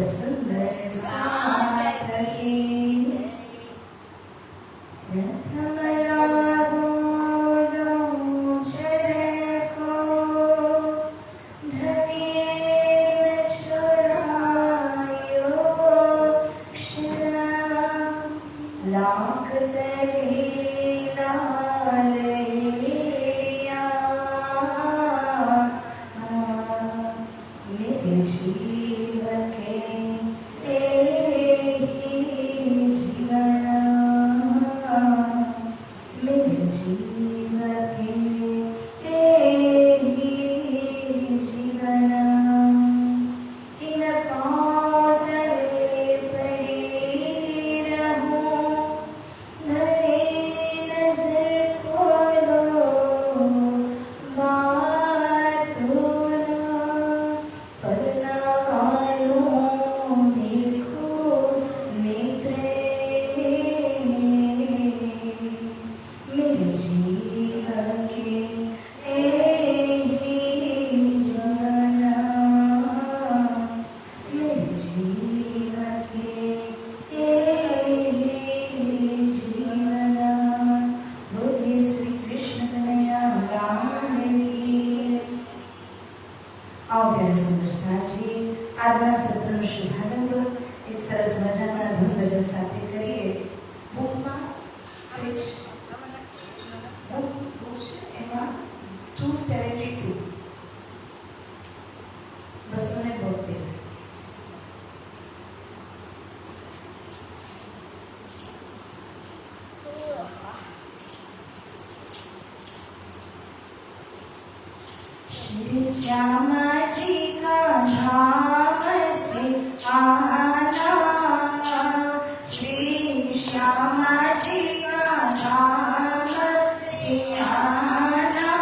सुंदर साथ की प्रथम लागो दो चरण को धनिए न छुड़ायो क्षरा लाख तरी लालिया मेरे जीव के जीवन मेरे जीव के जीवन इन पाँव तले पड़ी रहूं धरे नजर खोलो बातों पलना वालों देखो नेत्रे मेरे जीव के जीवना मेरे जीव के जीवना बोलिए श्री कृष्ण कन्हैया लाल की। आओ प्यारे सुंदर साथी આજના સત્રનો શુભારંભ એક સરસ મજાના ધૂન ભજન સાથે કરીએ. બુકમાં પેજ બુક છે એમાં 272 272 श्री श्यामा जी का नाम से आना श्री श्यामा जी का नाम से आना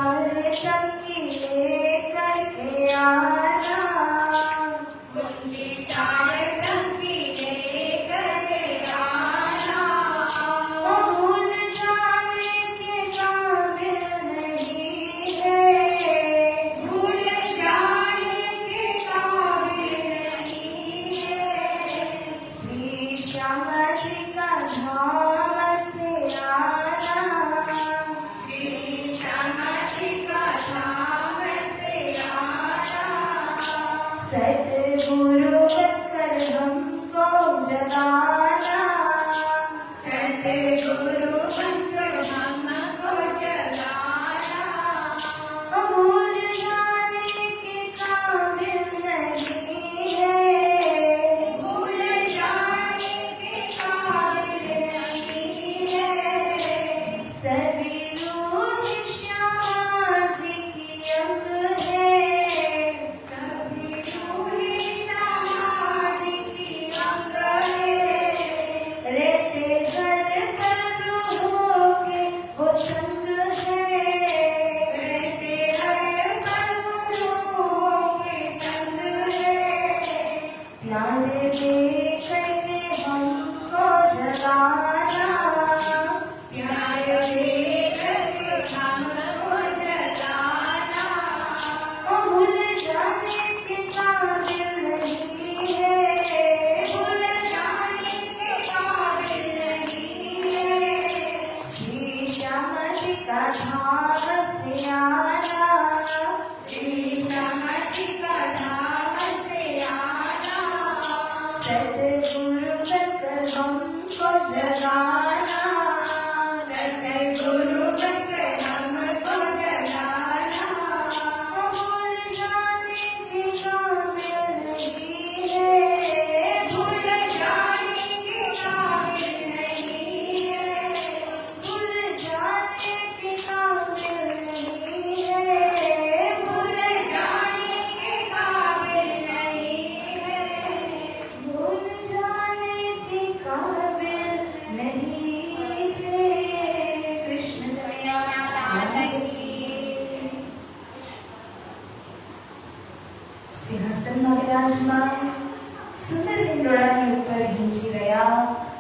चार टंकी लेकर के आना, मुझे चार टंकी लेकर के आना। भूल जाने के काबिल नहीं है, भूल जाने के काबिल नहीं है। श्री श्याम जी का धाम से आना, श्री श्यामा जी का धाम से आना। सतगुरु बनकर हमको जगाना, सतगुरु बनकर हमको जगाना। भूल जाने के काबिल नहीं है, भूल जाने के काबिल नहीं है। सभी रूह श्यामा जी की अंग है, सभी रूहें श्यामा जी की अंग है। रहते घर पर रूहों के वो संग है, रहते हर पल रूहों के संग है। प्यारे दे करके हमको जगाना, प्यारे लेकर हमको जगाना। भूल जाने के काबिल नहीं है, भूल जाने के काबिल नहीं है। श्री श्याम जी का धाम से आना, श्री श्यामा जी का धाम से आना। सतगुरु बनकर हमको जगाना, सतगुरु बनकर हमको जगाना। भूल जाने के काबिल नहीं है, भूल जाने के काबिल नहीं है। भूल जाने के काबिल नहीं है, भूल जाने के काबिल नहीं है। भूल जाने के काबिल नहीं है। कृष्ण कन्हैया लाल की। સિંહાસનમાં વિરાજમાન સુંદર હિંડોળાની ઉપર હિંચી રહ્યા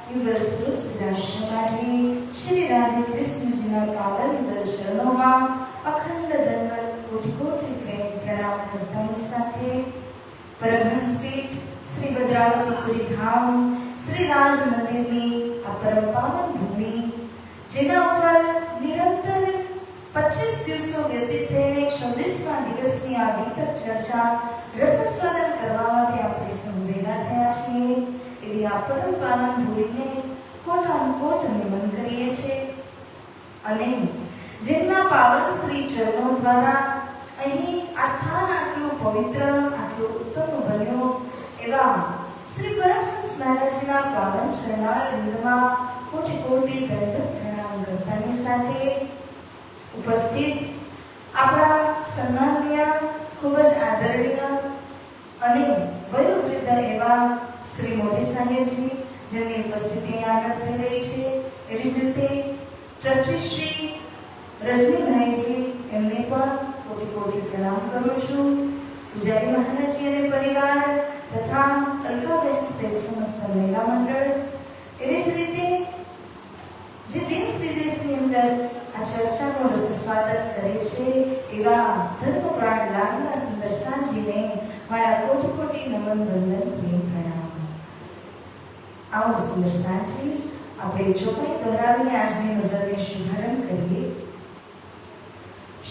યુગલ સ્વરૂપ સિદ્ધાશ્રમાજી શ્રી રાધે કૃષ્ણજીના પાવન યુગલ ચરણોમાં અખંડ દંડવત કોટી કોટી પ્રેમ પ્રણામ કરતાની સાથે પરમહંસ પીઠ શ્રી ભદ્રાવતીપુરી ધામ શ્રી રાજ મંદિરની આ પરમ પાવન ભૂમિ જેના ઉપર નિરંતર 25 દિવસો વ્યતીત થઈને 26મા દિવસની આ વિતક ચર્ચા રસસ્વાદન કરવા માટે આપણે સૌ ભેગા થયા છીએ એવી આ પરમ પાવન ભૂમિને કોટાનુકોટ નમન કરીએ છીએ અને જેમના પાવન શ્રી ચરણો દ્વારા અહીં આ સ્થાન આટલું પવિત્ર આટલું ઉત્તમ બન્યું એવા શ્રી પરમહંસ મહારાજના પાવન ચરણારવિંદમાં કોટી કોટી દંડ પ્રણામ કરતાની સાથે ઉપસ્થિત આપણા સન્માનીય ખૂબ જ આદરણીય અને વયોવૃદ્ધ એવા શ્રી મોદી સાહેબજી જેમની ઉપસ્થિતિ આગળ થઈ રહી છે એવી જ રીતે ટ્રસ્ટી શ્રી રજનીભાઈજી એમને પણ કોટી કોટી પ્રણામ કરું છું પૂજારી મહારાજજી અને પરિવાર તથા અલ્કાબેન સહિત સમસ્ત મહિલા મંડળ એવી જ રીતે જે દેશ વિદેશની અંદર આ ચર્ચાનું રસસ્વાદન કરે છે એવા ધર્મપ્રાણ લાડના સુંદર સાંજીને મારા કોટી કોટી નમન વંદન પ્રેમ પ્રણામ. આવો સુંદર સાંજી આપણે ચોપાઈ દોહરાવીને આજની નજરને શુભારંભ કરીએ.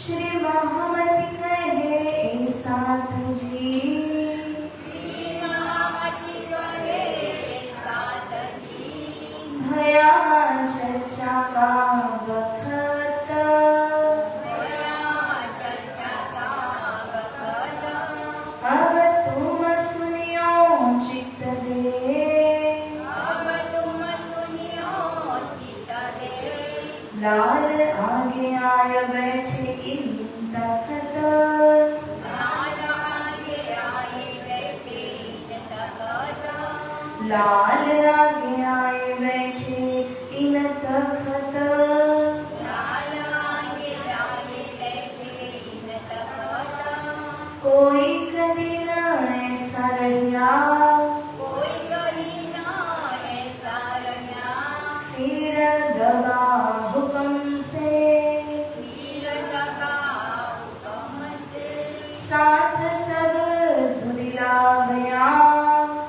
શ્રી મહામતી કહે એ સાધજી, श्री महामती कहे साधजी। भया चर्चा का वखत, भया चर्चा का वखत। अब तुम सुनियो चित्त दे, अब तुम सुनियो चित दे। लाल आगे आय बैठे इन तखत, लाल आगे आए बैठे तखत। लाल आगे आए बैठे इन तखत, लाल आगे आए बैठे कोई कभी न ऐसा रहा, कोई कहीं ना ऐसा रहा, फिर दबा हुक्म से, फिर दबा हुक्म से, साथ सब धुलिया गया,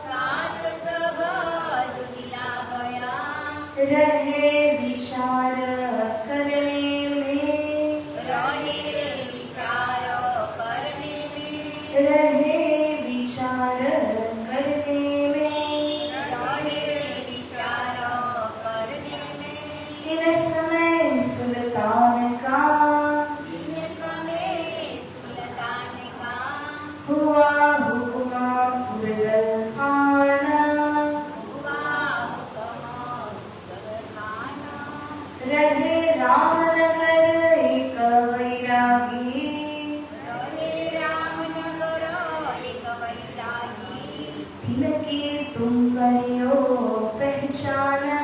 साथ सब दुनिया गया, रहे विचार करने में, रहे विचार करने में, रहे विचार करने में। रहे विचार करने में, इन समय सुल्तान का इन समय सुल्तान का हुआ हुक्म पुरदल खाना, हुआ हुक्म खाना, रहे रामनगर एक वैरागी, रहे रामनगर एक वैरागी, तिनकी तुम करियो पहचाना,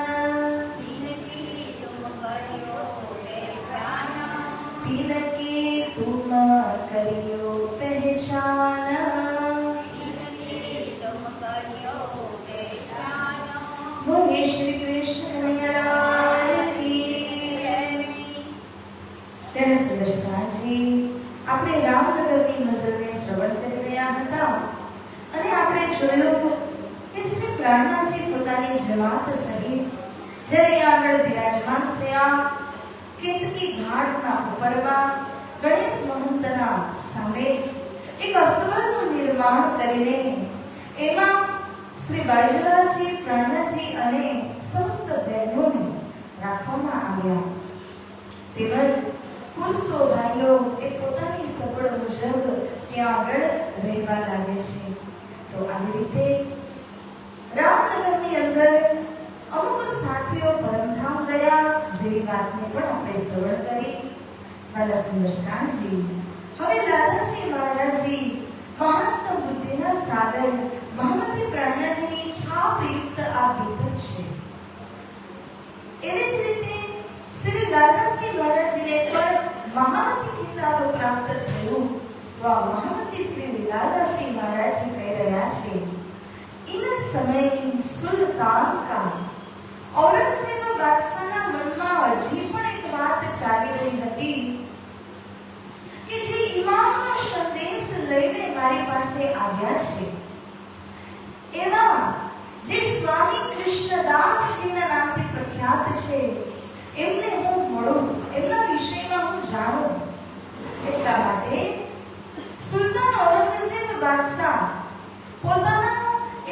तिनकी तुम करियो पहचाना, तिनकी तुम करियो पहचाना। तिनकी तुम करियो पहचाना। बोलिए श्री कृष्ण कन्हैया लाल की। ત્યારે સુંદર સાંજે આપણે રામનગરની મઝલને શ્રવણ કરી રહ્યા હતા અને આપણે જોયું કે શ્રી પ્રાણનાથજી પોતાની જમાત સહિત જ્યારે આગળ બિરાજમાન થયા કેતકી ઘાટના ઉપરમાં ગણેશ મહંતના સામે એક અસ્તબલનું નિર્માણ કરીને એમાં શ્રી બાઈજરાજી પ્રાણનાથજી અને સમસ્ત બહેનોને રાખવામાં આવ્યા તેમજ પુરુષો ભાઈઓ એ પોતાની સગવડ મુજબ ત્યાં આગળ રહેવા લાગે છે. તો આવી રીતે રામનગરની અંદર અમુક સાથીઓ પરમધામ ગયા જેવી વાતને પણ આપણે શ્રવણ કરી. મારા સુંદર સાંજી હવે દાદાશ્રી મહારાજજી મહત્તમ બુદ્ધિના સાગર મહામતી પ્રાણનાથજીની છાપયુક્ત આ ગીતક છે. એવી જ રીતે શ્રી દાદાશ્રી મહારાજજીને પણ મહામતી ખિતાબ પ્રાપ્ત થયું. તો આ મહામતી શ્રી દાદાશ્રી મહારાજજી કહી રહ્યા છે इन समय सुल्तान का औरंगजेब बादशाहના મનમાં હજી પણ એક વાત ચાલી રહી હતી કે જે ઇમામનો સંદેશ લઈને મારી પાસે આવ્યા છે એવા જે સ્વામી કૃષ્ણદાસજીના નામથી પ્રખ્યાત છે એમને હું મળું, એમના વિષયમાં હું જાણું. એટલા માટે સુલતાન ઔરંગઝેબ બાદશાહ પોતાના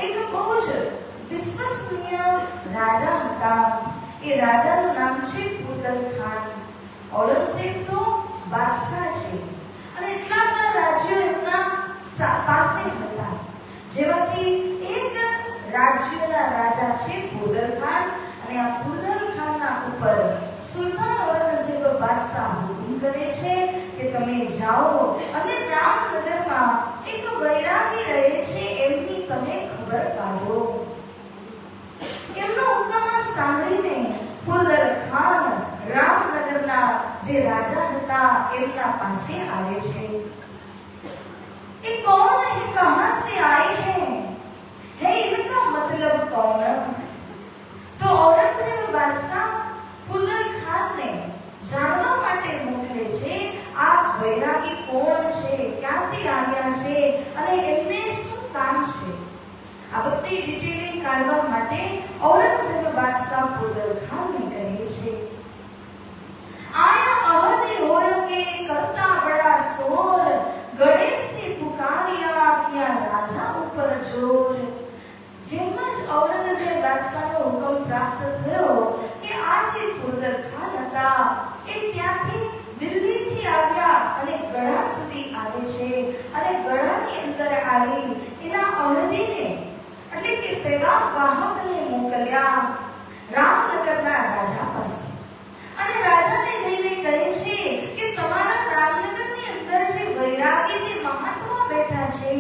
એક બહુ જ વિશ્વસનીય રાજા હતા. એ રાજાનું નામ છે પુરદલ ખાન. ઔરંગઝેબ તો બાદશાહ છે અને એટલા બધા રાજ્યો એમના પાસે હતા જેમાંથી એક રાજ્યના રાજા છે પુરદલ ખાન અને આ પુરદલ ખાનના ઉપર સુલતાન ઔરંગઝેબ બાદશાહ હુકમ કરે છે કે તમે જાઓ અને રામનગરમાં એક વૈરાગી રહે છે એમની તમે ખબર કાઢો. એમનો હુકમ સાંભળીને પુરદલ ખાન રામનગરના જે રાજા હતા એમના પાસે આવે છે. ये कौन है, कहां से आए हैं, है इनका मतलब कौन? तो औरंगजेब बादशाह पुरदल खान ने જાણવા માટે મોકલે છે આ વૈરાગી કોણ છે, ક્યાંથી આવ્યા છે અને એમને શું કામ છે. આ બધી ડિટેલિંગ કાઢવા માટે ઔરંગઝેબ બાદશાહ પુરદલ ખાનને કહે છે આયા અહદી હોય કે કરતા બડા સોર ગણેશને પુકાર્યા કિયા રાજા ઉપર જોર. જેમ જ ઔરંગઝેબ બાદશાહનો હુકમ પ્રાપ્ત થયો કે આ જે પુરદલ ખાન હતા એ ત્યાંથી દિલ્હીથી આવ્યા અને ગઢા સુધી આવે છે અને ગઢાની અંદર આવી એના અહદીને એટલે કે પેગામ વાહકને મોકલ્યા રામનગરના રાજા પાસે અને રાજાને જઈને કહે છે કે તમારા રામનગરની અંદર જે વૈરાગી જે મહાત્મા બેઠા છે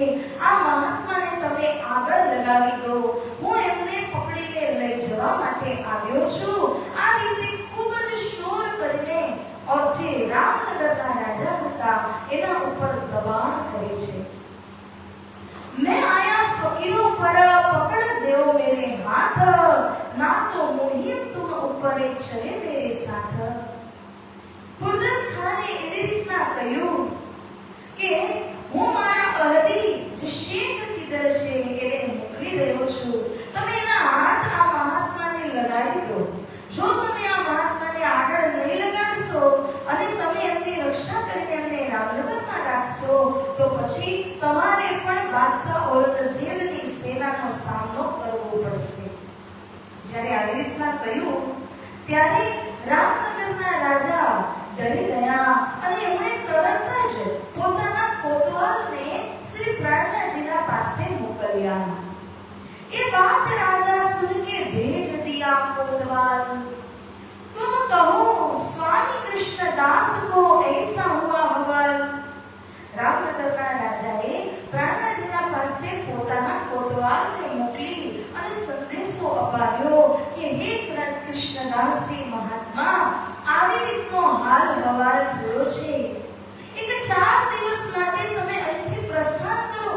આ મહાત્માને તમે આગળ લગાવી દો. હું એમને પકડીને લઈ જવા માટે આવ્યો છું. આ રીતે ખૂબ જ શોર કરીને જે રામનગરના રાજા હતા એના ઉપર દબાણ કરે છે, मैं आया फकीरों पर पकड़ दो मेरे हाथ, ना तो मुहिम तुम ऊपर चले मेरे साथ। कुर्दल खाने एवी રીતના કહ્યું કે હું મારા અહદી જે શેખ કિધર છે એને મોકલી રહ્યો છું, તમે એના હાથ આ મહાત્માને લગાડી દો। જો તમે આ મહાત્માને આગળ નહીં લગાડશો અને તમે એમની રક્ષા કરીને એમને રામનગરમાં રાખશો તો પછી તમારે પણ બાદશાહ ઔરંગઝેબની સેનાનો સામનો કરવો પડશે। જ્યારે આવી રીતના કહ્યું ત્યારે રામનગરના રાજા ડરી ગયા અને એમણે તરત જ પોતાના કોતવાલને શ્રી પ્રાણનાજીના પાસે મોકલ્યા। ये बात राजा सुन के भेज दिया कोतवाल, तुम कहो स्वामी कृष्णदास को ऐसा हुआ हवाल। रामनगરના રાજાએ પ્રાણનાજીના પાસે પોતાના કોતવાલને મોકલી અને સંદેશો અપાવ્યો કે હે કૃષ્ણદાસજી મહાત્મા, આવી રીતનો હાલ હવાલ થયો છે, એક 4 દિવસ માટે તમે અહીંથી પ્રસ્થાન કરો,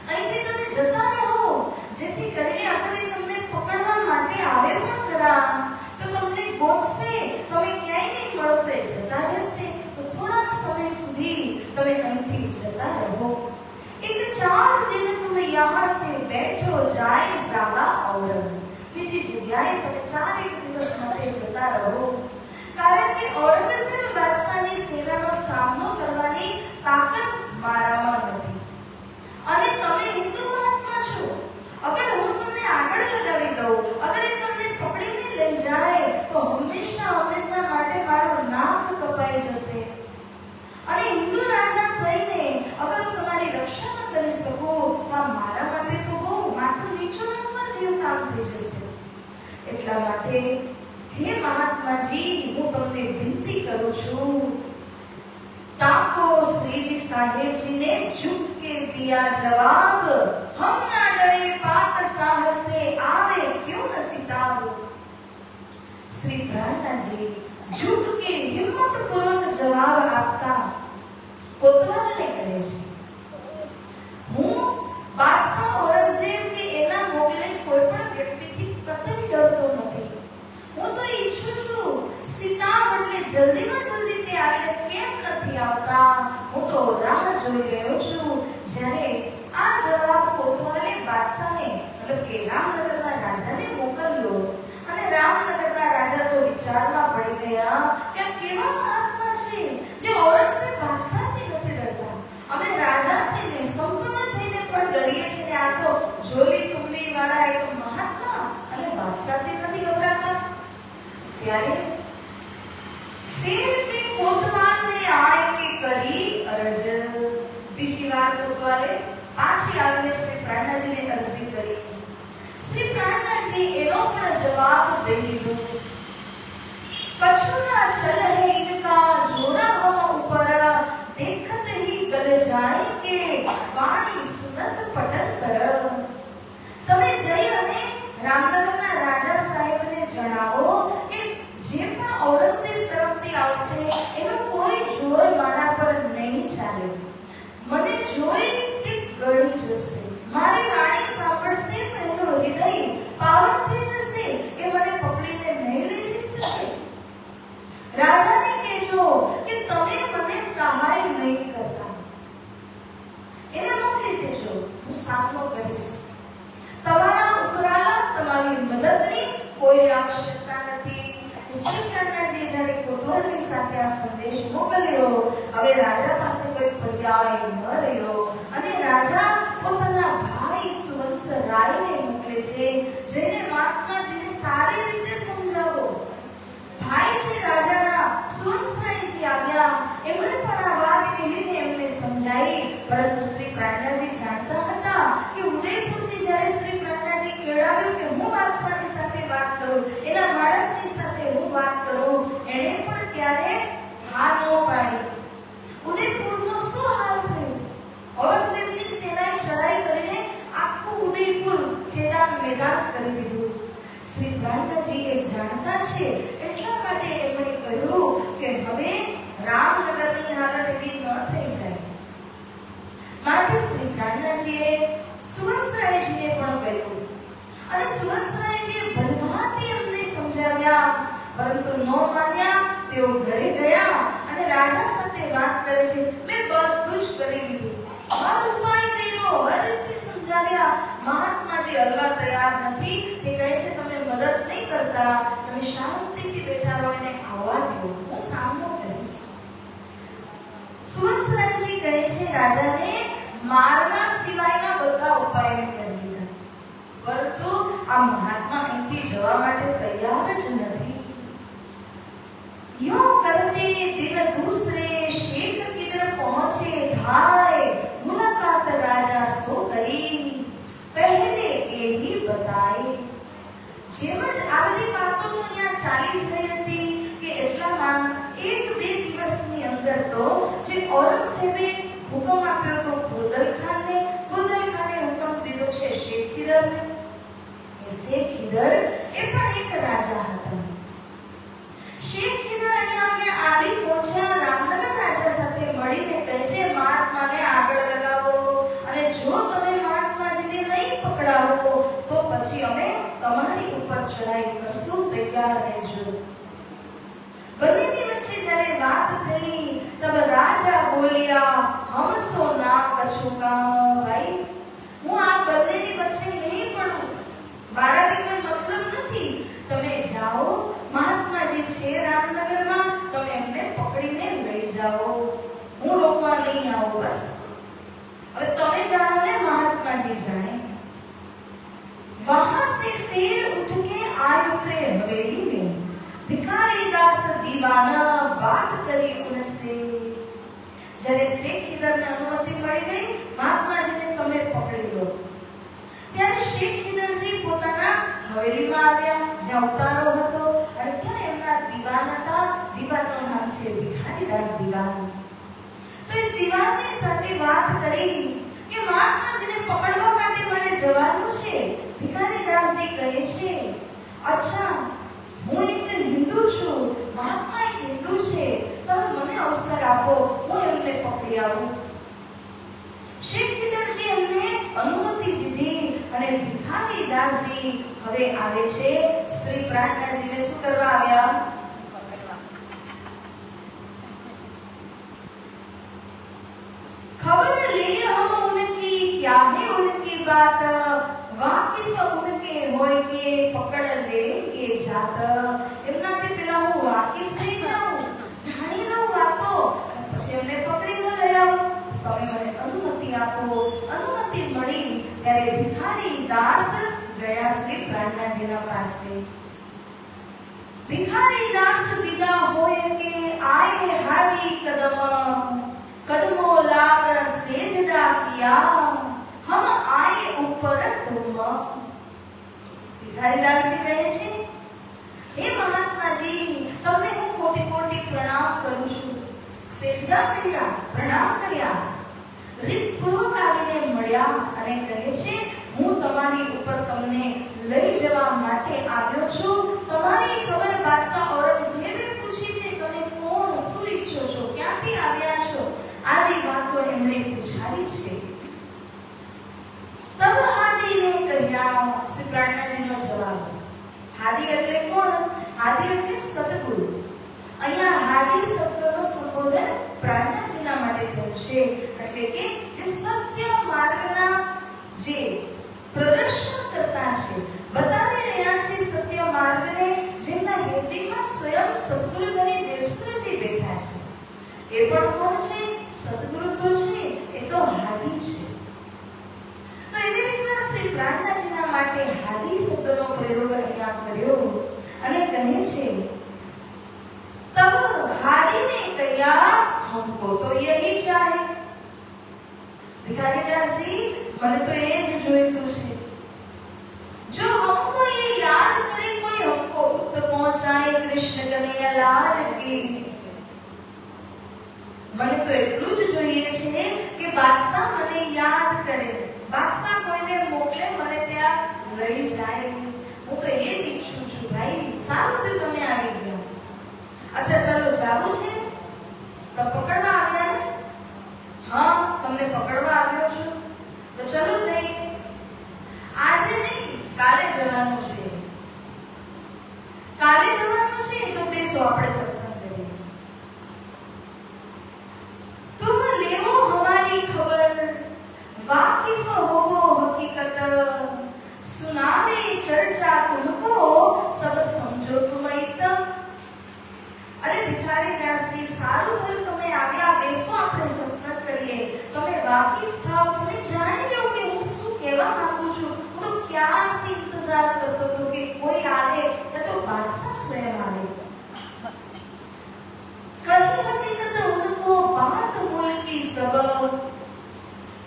અહીંથી તમે જતા રહો, જેથી કરીને આપણે તમને પકડવા માટે આવે પણ ખરા તો તમને ગોતશે, તમે ક્યાંય નહીં મળો તો એ જતા રહેશે, તો થોડાક સમય સુધી તમે અહીંથી જતા રહો, एक 4 दिन तुम यहाँ से बैठो जाए जावा और બીજી જગ્યાએ તમે 4 દિવસ માટે જતા રહો, કારણ કે ઔરંગઝેબ બાદશાહની સેનાનો સામનો કરવાની તાકાત મારામાં નથી અને તમે હિન્દુ મહાત્મા છો, અગર હું તમને આગળ લગાવી દઉં, અગર એ તમને પકડીને લઈ જાય તો હંમેશા માટે મારું નાક કપાઈ જશે અને હિન્દુ રાજા થઈને અગર હું તમારી રક્ષા ન કરી શકું તો આ મારા માટે તો બહુ માથું નીચું નાખવા જેવું કામ થઈ જશે। એટલા માટે હે મહાત્માજી, હું તમને વિનંતી કરું છું, ताको श्री जी साहेब जी ने झुक के दिया जवाब, हम ना डरे पात साहस से आवे क्यों न सिताब। श्री प्राणनाथ जी झुक के हिम्मत पूर्वक जवाब आपता कोतवालने કહે છે, હું બાદશાહ ઔરંગઝેબ કે એના મોકલેલ કોઈ પણ વ્યક્તિથી કતઈ ડરતો નથી, હું તો ઈચ્છું છું સિતાબ એટલે જલ્દીમાં જલ્દી તે આવે, કેમ નથી આવતા, હું તો રાહ જોઈ રહ્યો છું। જ્યારે આ જવાબ કોતવાલે બાદશાહને મતલબ કે રામનગરના રાજાને મોકલ્યો અને રામનગરના રાજા તો વિચારમાં પડી ગયા કે આ કેવા મહાત્મા છે જે ઔરંગઝેબ બાદશાહથી નથી ડરતા, અમે રાજા થઈને સંપન્ન થઈને પણ ડરીએ છીએ ને આ તો જોલી તુમલી વાળા એક મહાત્મા અને બાદશાહથી નથી ગભરાતા। ત્યારે फिर ते कोतवाल ने आए के करी अरज, बीजी बार कोतवाले पाछी आવીને શ્રી પ્રાણનાજીને અરજી કરી। શ્રી પ્રાણનાજી એનો પણ જવાબ દઈ દીધો, कछुना चल है इनका जोरा हम ऊपर, देखत ही गल जाएंगे वाणी सुनत पटंतर। તમે જઈ અને રામનગરના રાજા સાહેબને જણાવો કે જે પણ ઔરંગઝેબ તરફથી આવશે એનો કોઈ જોર મારા પર નહીં ચાલે, મને જોઈ તે ગળી જશે, મારી વાણી સાંભળશે તો એનો હૃદય પાવન થઈ જશે, એ મને પકડીને નહીં લઈ જઈ શકે। રાજાને કહેજો કે તમે મને સહાય નહીં કરતા, એને મોકલી દેજો, હું સામનો કરીશ, તમારા ઉપરાલા તમારી મદદની કોઈ આવશ્યકતા નથી। શ્રી પ્રાણનાજી જ્યારે કોતવાલની સાથે આ સંદેશ મોકલ્યો, હવે રાજા પાસે કોઈ પર્યાય ન રહ્યો અને રાજા પોતાના ભાઈ સુવંશ રાયને મોકલે છે, જેને મહાત્માજીને સારી રીતે સમજાવો। ભાઈ છે રાજાના સુવંશરાયજી આવ્યા, એમણે પણ આ વાત કહીને એમને સમજાવી, પરંતુ શ્રી પ્રાણનાજી જાણતા હતા કે ઉદયપુરથી જ્યારે શ્રી પ્રાણનાજી કેળવ્યું કે હું બાદશાહની સાથે વાત કરું, એના માણસની સાથે હું વાત કરું, એણે પણ ત્યારે હા ન પાડી। ઉદયપુરનો શું હાલ થયો, ઔરંગઝેબની સેનાએ ચડાઈ કરીને આખું ઉદયપુર ખેદાન મેદાન કરી દીધું। શ્રી પ્રાણનાજી એ જાણતા છે એટલા માટે એમણે કહ્યું કે હવે રામનગરની હાલત એવી ન થઈ જાય, શ્રી પ્રાણનાજીએ સુવત્સરાયજીને પણ કહ્યું અને સુવત્સરાયજીએ ભલભાંતિ એમને સમજાવ્યા, પરંતુ ન માન્યા. તેઓ ઘરે ગયા અને રાજા સાથે વાત કરે છે, મેં બધું જ કરી લીધું, હર ઉપાય કર્યો, હર રીતે સમજાવ્યા. મહાત્માજી હલવા તૈયાર નથી. તે કહે છે તમે મદદ નહીં કરતા, તમે શાંતિથી બેઠા રહો અને આવવા દો, હું સામનો કરીશ. સુવત્સરાયજી કહે છે રાજાને મારના સિવાયના બધા ઉપાયો કરી લીધા, પરંતુ આ મહાત્મા અહીંથી જવા માટે તૈયાર જ નથી. यूं करते दिन दूसरे शेख किधर पहुंचे धाय, मुलाकात राजा सो करी पहले यही बताए. જેમ જ આ બધી વાતો તો અહીંયા ચાલી જ રહી હતી કે એટલામાં એક બે દિવસની અંદર તો જે ઔરંગઝેબે હુકમ આપ્યો તો બુદલ ખાને હુકમ દીધો છે શેખ ખીદરને. શેખ ખીદર એ પણ એક રાજા હતા. શેખ ખીદર અહીંયા આગળ આવી પહોંચ્યા, રામનગર રાજા સાથે મળીને કહે છે મહાત્માને આગળ લગાવો અને જો તમે મહાત્માજીને નહીં પકડાવો તો પછી અમે તમારી ઉપર ચડાઈ કરશું, તૈયાર રહેજો. બંનેની વચ્ચે જ્યારે વાત થઈ તબ રાજા બોલ્યા, હમસો ના કछु કામ. ભાઈ હું આ બંનેની વચ્ચે નહીં પડું, મારાથી કોઈ મતલબ નથી. તમે જાઓ, મહાત્માજી છે રામનગરમાં, તમે એમને પકડીને લઈ જાઓ, હું રોકવા નહીં આવું. બસ હવે તમે જાણો ને महात्मा जी जाने। वहां से फिर उठ के आए उतरे हवेली में। भिखारी दास दीवाना बात करी उनसे। જ્યારે શેખ ખીદરને અનુમતિ મળી ગઈ મહાત્માજીને તમે પકડી લો, ત્યારે શેખ ખીદરજી પોતાના હવેલીમાં આવ્યા જ્યાં ઉતારો હતો અને ત્યાં એમના દીવાન હતા. દીવાનનું નામ છે ભિખારી દાસ દીવાન. તો એ દીવાનની સાથે વાત કરી કે મહાત્માજીને પકડવા માટે મારે જવાનું છે. ભિખારી દાસજી કહે છે, અચ્છા હું એક હિન્દુ છું, મહાત્મા એક હિન્દુ છે, તમે મને અવસર આપો, હું એમને પકડી આવું. શેખ ખીદરજી એમને અનુમતિ દીધી અને ભિખારી દાસજી હવે આવે છે શ્રી પ્રાર્થનાજીને શું કરવા આવ્યા? खबर ले हम उनकी क्या है उनकी बात, वाकिफ उनके होय के पकड़ लेंगे जात. એમનાથી પેલા હું વાકિફ થઈ જાઉં, જાણી લઉં વાતો, પછી એમને પકડીને લઈ આવું. તમે મને અનુમતિ આપો. અનુમતિ મળી ત્યારે ભિખારી દાસ ગયા શ્રી પ્રાર્થનાજીના પાસે. ભિખારી દાસ વિદા હોય કે આए हाथी कदम, कदमों लाग सेजदा किया, हम आए ऊपर तुम. ભિખારી દાસજી કહે છે, હે મહાત્માજી, તમને હું કોટી કોટી પ્રણામ કરું છું. સેજદા કર્યા, પ્રણામ કર્યા, રીતપૂર્વક આવીને મળ્યા અને કહે છે, હું તમારી ઉપર તમને લઈ જવા માટે આવ્યો છું. તમારી ખબર બાદશાહ ઔરંગઝેબે પૂછી છે, તમે કોણ, શું ઈચ્છો છો, ક્યાંથી આવ્યા છો, આદિ વાતો એમણે પૂછાવી છે. તબ હાદી ને કહ્યા, શ્રી પ્રાર્થનાજીનો જવાબ. હાદી એટલે કોણ? હાદી એટલે સદગુરુ. અહીંયા હાદી શબ્દનો સંબોધન પ્રાર્થનાજીના માટે થયું છે, એટલે કે જે સત્ય માર્ગના જે પ્રદર્શન કરતા છે, બતાવી રહ્યા છે સત્ય માર્ગને, જેમના હૃદયમાં સ્વયં સદગુરુધની દેવસુરજી બેઠા છે. એ પણ કોણ છે? સદગુરુ તો છે, એ તો હાદી છે. તો એવી રીતના શ્રી પ્રાર્થનાજીના માટે હાદી શબ્દનો પ્રયોગ અહીંયા કર્યો અને કહે છે, તબ હાદી ને કહ્યા, हमको तो यही चाहिए. भिखारी दास जी, મને તો એ જ જોઈતું છે. जो हमको ये याद करे कोई हमको उत पहुंचाए कृष्ण कन्हैया लाल की. મને તો એટલું જ જોઈએ છે કે બાદશાહ મને યાદ કરે, બાદશાહ કોઈને મોકલે, મને ત્યાં લઈ જાય. હું તો એ જ ઈચ્છું છું. ભાઈ સારું થયું તમે આવી ગયા. અચ્છા ચલો જાવું છે? તો પકડવા આવ્યા ને? હા, તમને પકડવા આવ્યો છું. કહેવા માંગુ છું, હું તો ક્યારથી ઇંતજાર કરતો હતો કે કોઈ આવે या तो बादशाह स्वयं आवे। कही हकीकत उनको बात मूल की सबब,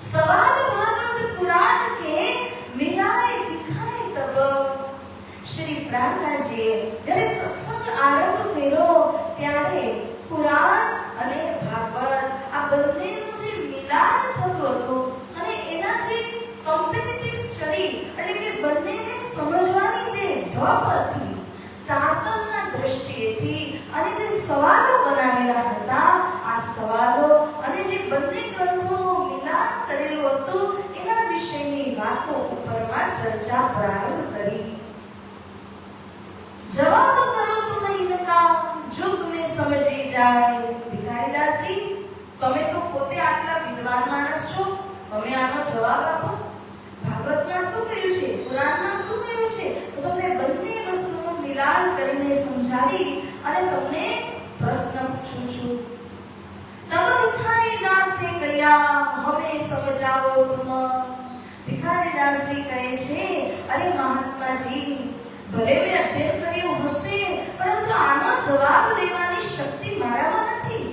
सवाल भागवत पुराण के मिलाए दिखाए तब। श्री प्राणनाथजीએ જ્યારે સત્સંગ આરંભ કર્યો ત્યારે પુરાણ અને ભાગવત આ બંનેનું જે મિલાન થતું હતું અને એના જે કમ્પેરેટિવ સ્ટડી એટલે કે બંનેને સમજવાની જે ઢબ હતી તારતમ્યના દ્રષ્ટિએથી અને જે સવાલો બનાવેલા હતા આ સવાલો અને જે બંને ગ્રંથોનું મિલાન કરેલું હતું એના વિશેની વાતો ઉપરમાં ચર્ચા પ્રારંભ કરી। जवाब करो तुम इनका जो तुम्हें समझी जाए। भिखारीदास जी તમે તો પોતે આટલા વિદ્વાન માણસ છો, તમે આનો જવાબ આપો। ભાગવતમાં શું કહ્યું છે, પુરાણમાં શું કહ્યું છે, તો તમને બંને વસ્તુનું મિલાન કરીને સમજાવી અને તમને પ્રશ્ન પૂછું છું। તબ ભિખારીદાસે કહ્યા હવે સમજાવો तुम। ભિખારીદાસજી કહે છે અરે મહાત્માજી ભલે મેં અધ્યયન કર્યું હશે પરંતુ આનો જવાબ દેવાની શક્તિ મારામાં નથી।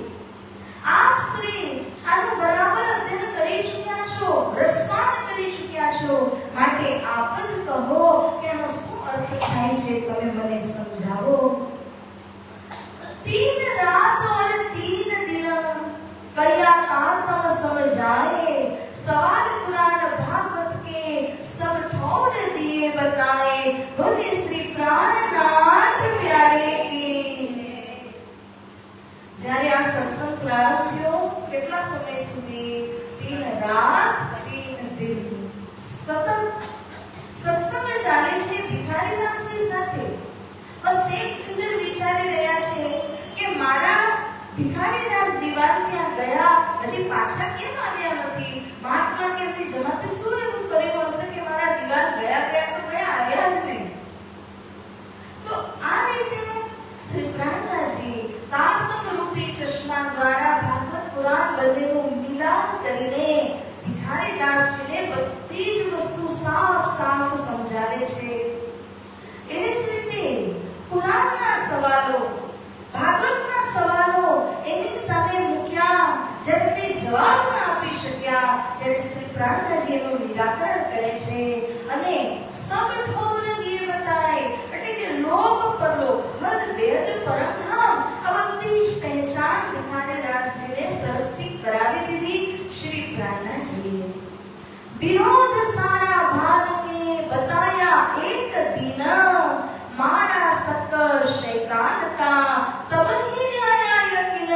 આપ શ્રી આનો બરાબર અધ્યયન કરી ચૂક્યા છો, રસપાન કરી ચૂક્યા છો, માટે આપ જ કહો કે આનો શું અર્થ થાય છે, તમે મને સમજાવો। 3 रात और 3 दिन कया तारतम समझाए, सवाल कुरान भागवत के सब ठौर दिए बताए, बोले श्री प्राणनाथ प्यारे की। જ્યારે આ સત્સંગ પ્રારંભ થયો કેટલા સમય સુધી 3 રાત 3 દિન સતત સત્સંગ ચાલે છે ભિખારીદાસજી સાથે। બસ એક દિવસ વિચારી રહ્યા છે કે મારા ભિખારીદાસ દીવાન ત્યાં ગયા હજી પાછા કેમ આવ્યા નથી, મહાત્મા કે એમની જમાતે શું એવું કર્યું હશે કે મારા દીવાન ગયા તો ગયા આવ્યા જ નહીં। તો આ રીતે શ્રી પ્રાણનાથજી તારતમ્ય રૂપી ચશ્મા દ્વારા ભાગવત પુરાણ બંનેનું મિલાન કરીને ભિખારીદાસજીને બધી જ વસ્તુ સાફ સમજાવે છે। એવી જ રીતે પુરાણના સવાલો ભાગવતના સવાલો એની સામે મૂક્યા, જ્યારે તે જવાબ ન આપી શક્યા ત્યારે શ્રી પ્રાણનાથજી એનું નિરાકરણ કરે છે અને સબ ઠોર દિએ બતાય એટલે કે લોક પરલોક હદ વેદ પરમધામ આ બધી જ પહેચાન ભિખારીદાસજીને સરસથી કરાવી દીધી શ્રી પ્રાણનાથજીએ। विरोध सारा भाग के बताया एक दिन, मारा सक शैतान का तब ही आया यकीन,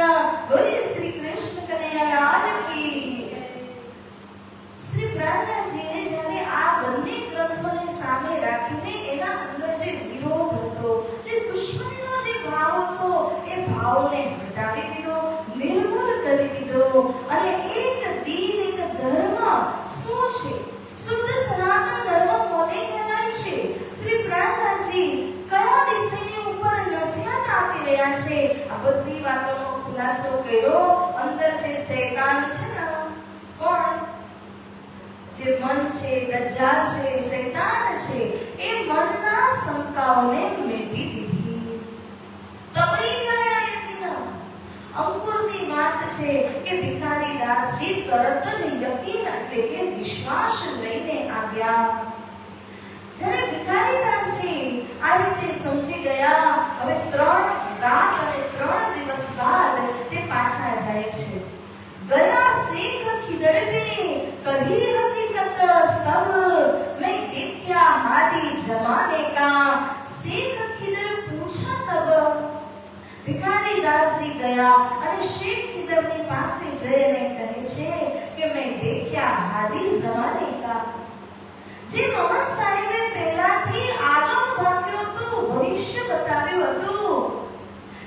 बोले श्री कृष्ण कन्हैयालाल की। श्री પ્રાણનાથજીએ જ્યારે આ બંને ગ્રંથોને સામે રાખીને એના અંદર જે વિરોધ હતો, જે દુશ્મનીનો જે ભાવ હતો એ ભાવને હટાવી દીધો, નિર્મૂળ કરી દીધો અને એક દીન એક ધર્મ શું છે, શુદ્ધ સનાતન ધર્મ કોને કહેવાય છે, શ્રી પ્રાણનાથજી કયા વિષયની ઉપર નસીહત આપી રહ્યા છે, આ બધી વાતોનો ખુલાસો કર્યો। અંદર જે શૈતાન છે ને, કોણ જે મન છે, દજ્જાલ છે, શૈતાન છે, એ મનના શંકાઓને મેટી દીધી। તબઈ ગયા યકીન અંકુરની વાત છે કે ભિખારીદાસજી તરત જ યકીન એટલે કે વિશ્વાસ લઈને આવ્યા। જ્યારે ભિખારીદાસજી આ રીતે સમજી ગયા, હવે 3 રાત અને 3 દિવસ બાદ તે પાછા જાય છે। ગયા શેખ ખિદર पे कही हकीकत सब, मैं देखा हादी जमाने का, शेख खिदर पूछा तब। ભિખારીદાસજી ગયા અને શેખ ખિદરની પાસે જઈને કહે છે કે મેં દેખ્યા હાદી જમાને કા, જે મોહમ્મદ સાહેબે પહેલાથી આગમ ભાગ્યો હતું, ભવિષ્ય બતાવ્યું હતું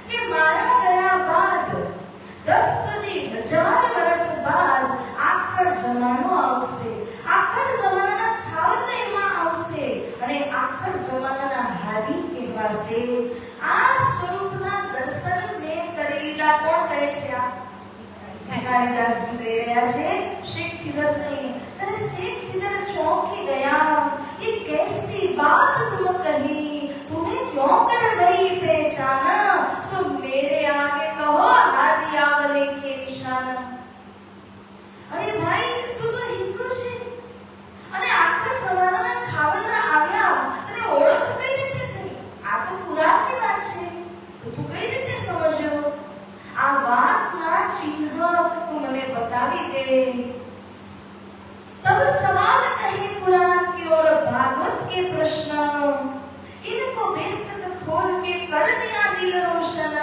કે મારા ગયા બાદ 10 સદી 1000 વર્ષ બાદ આખર જમાનો આવશે, આખર જમાના ખાવતેમાં આવશે અને આખર જમાનાના હાદી કહેવાશે। આ સ્વરૂપના દર્શન મેં કરી લીધા। કોણ કહે છે? આ ભિખારીદાસજી કહી રહ્યા છે, શેખ ખિદર નહીં। अरे शेख किधर चौंकी गया, ये कैसी बात तुम कही, तुम्हें क्यों कर गई पहचाना, सो मेरे आगे कहो हादियावले के निशाना। अरे भाई तू तो हिंदू છે અને આખા સવારના ખાવાના આવ્યા અને ઓળખ કઈ રીતે થઈ? આ તો પુરાણની વાત છે, તો તું કઈ રીતે સમજ્યો? આ વાતના ચિહ્ન તું મને બતાવી દે। तब सवाल कहे कुरान की ओर भागवत के प्रश्न, इनको बेशक खोल के कर दिया दिल रोशन।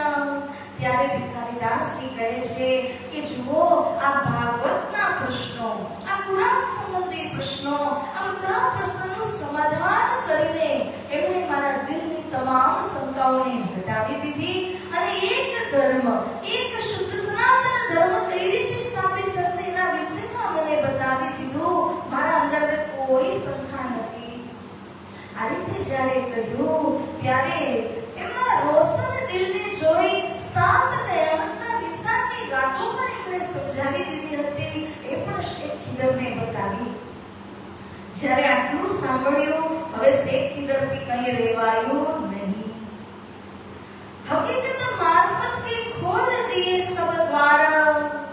ત્યારે ભિખારીદાસજી કહે છે કે જુઓ આ ભાગવતના પ્રશ્નો, આ કુરાન સંબંધી પ્રશ્નો, આ બધા પ્રશ્નોનું સમાધાન કરીને એમણે મારા દિલની તમામ શંકાઓને હટાવી દીધી અને એક ધર્મ, એક શુદ્ધ સનાતન ધર્મ કઈ રીતે સ્થાપિત થશે એના વિષયમાં મને બતાવી દીધું। મારા અંદર કોઈ શંકા નથી। આ રીતે જ્યારે કહ્યું ત્યારે એમના રોશન દિલને જોઈ સાત કયામતના વિશાળની વાતો પણ એમણે સમજાવી દીધી હતી, એ પણ શેખ ખિદરને બતાવી। જ્યારે આટલું સાંભળ્યું હવે શેખ ખિદરથી કંઈ રહેવાયું નહીં। હકીકત મારફત કે ખોલ દિએ સબ દ્વાર,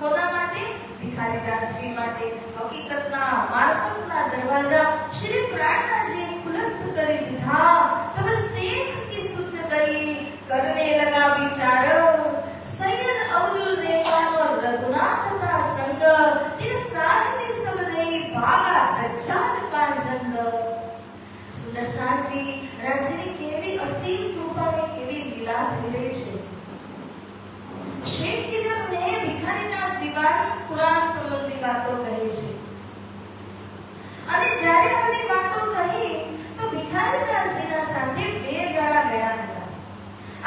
કોના માટે? ભિખારીદાસજી માટે। હકીકતના મારફતના દરવાજા શ્રી પ્રાણનાજીએ ખુલસ્ત કરી દીધા। તબ શેખ की शुद्ध गई करने लगा विचार, सैयद अब्दुल रहमान और रघुनाथ का संग, इन साहित्य सब नहीं भागा दज्जाल का जंग। સુદર્શનજી રાજ્યની કેવી અસીમ કૃપાને કેવી લીલા થઈ રહી છે। શેખ ખિદરને ભિખારીદાસ દિવાન કુરાન સંબંધી વાતો કહે છે અને જ્યારે આ બધી વાતો કહી તો ભિખારીદાસજીના સાથે બે જણા ગયા હતા।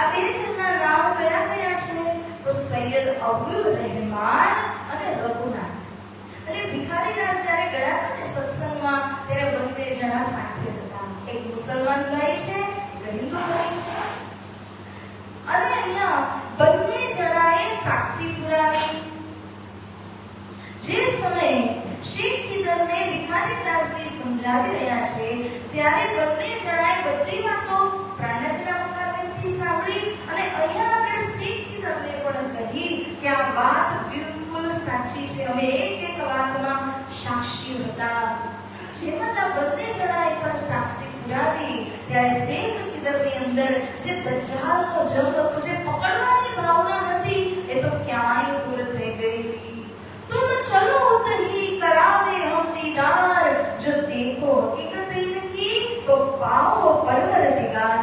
આ બે જણના નામ કયા કયા છે? તો સૈયદ અબ્દુલ રહેમાન અને રઘુનાથ। અને ભિખારીદાસ જ્યારે ગયા હતા ને સત્સંગમાં ત્યારે બંને જણા સાથે હતા। એક મુસલમાન ભાઈ છે, એક હિન્દુ ભાઈ છે। અને અહીંયા બંને જણાએ સાક્ષી પુરાવી। જે સમયે શેખ ખિદરને ભિખારીદાસજી સમજાવી રહ્યા છે ત્યારે બંને જણાએ બધી વાતો પ્રાણનાજીના મુખારબેનથી સાંભળી અને અહીંયા આગળ શેખ ખિદરને પણ કહી કે આ વાત બિલકુલ સાચી છે, અમે એક એક વાતમાં સાક્ષી હતા। જેમ જ આ બંને જણાએ પણ સાક્ષી પુરાવી ત્યારે શેખ ખિદરની અંદર જે દજ્જાલનો જંગ હતો, જે પકડવાની ભાવના હતી, એ તો ક્યાંય દૂર થઈ ગઈ। तुम चलो तही करावे हम दीदार, जो देखो हकीकत इनकी तो पाओ परवरदिगार।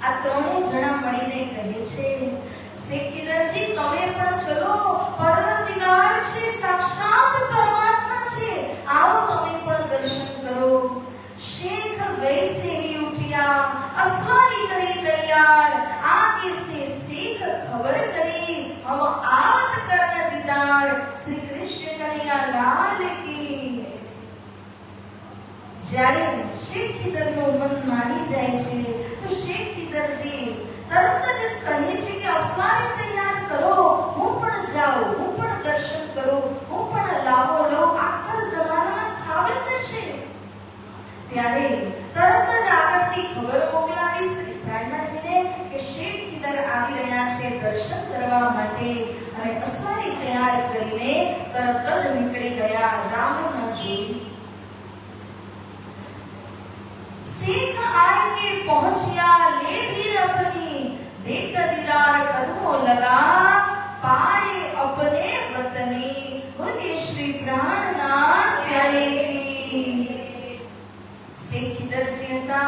આ ત્રણે જણા મળીને કહે છે શેખ ખિદરજી તમે પણ ચલો, પરવરદિગાર છે, સાક્ષાત પરમાત્મા છે, આવો તમે પણ દર્શન કરો। शेख वैसे ही उठिया, असवारी करी तैयार, आगे से शेख खबर करी, हम आवत करन दीदार, श्री कृष्ण कन्हैया लाल की। જ્યારે શેખ ખિદરનું મન માની જાય છે તો શેખ ખિદરજી તરત જ કહે છે કે અસવારી તૈયાર કરો, હું પણ જાઉં, હું પણ દર્શન કરું, હું પણ લાવો લઉં, આખર જમાનામાં ખાવત છે। ત્યારે તરત જ આગળથી ખબર મોકલાવી શ્રી પ્રાણનાજીને કે શેખ ખિદર આવી રહ્યા છે દર્શન કરવા માટે અને અસવારી તૈયાર કરીને તરત જ નીકળી ગયા, રાહ ન જોઈ। शेख आएंगे पहुंचिया, ले भी अपनी देख दीदार कदमों लगा, पाए अपने वतनी बोले श्री प्राणनाथ प्यारे की। શેખ ખિદરજી હતા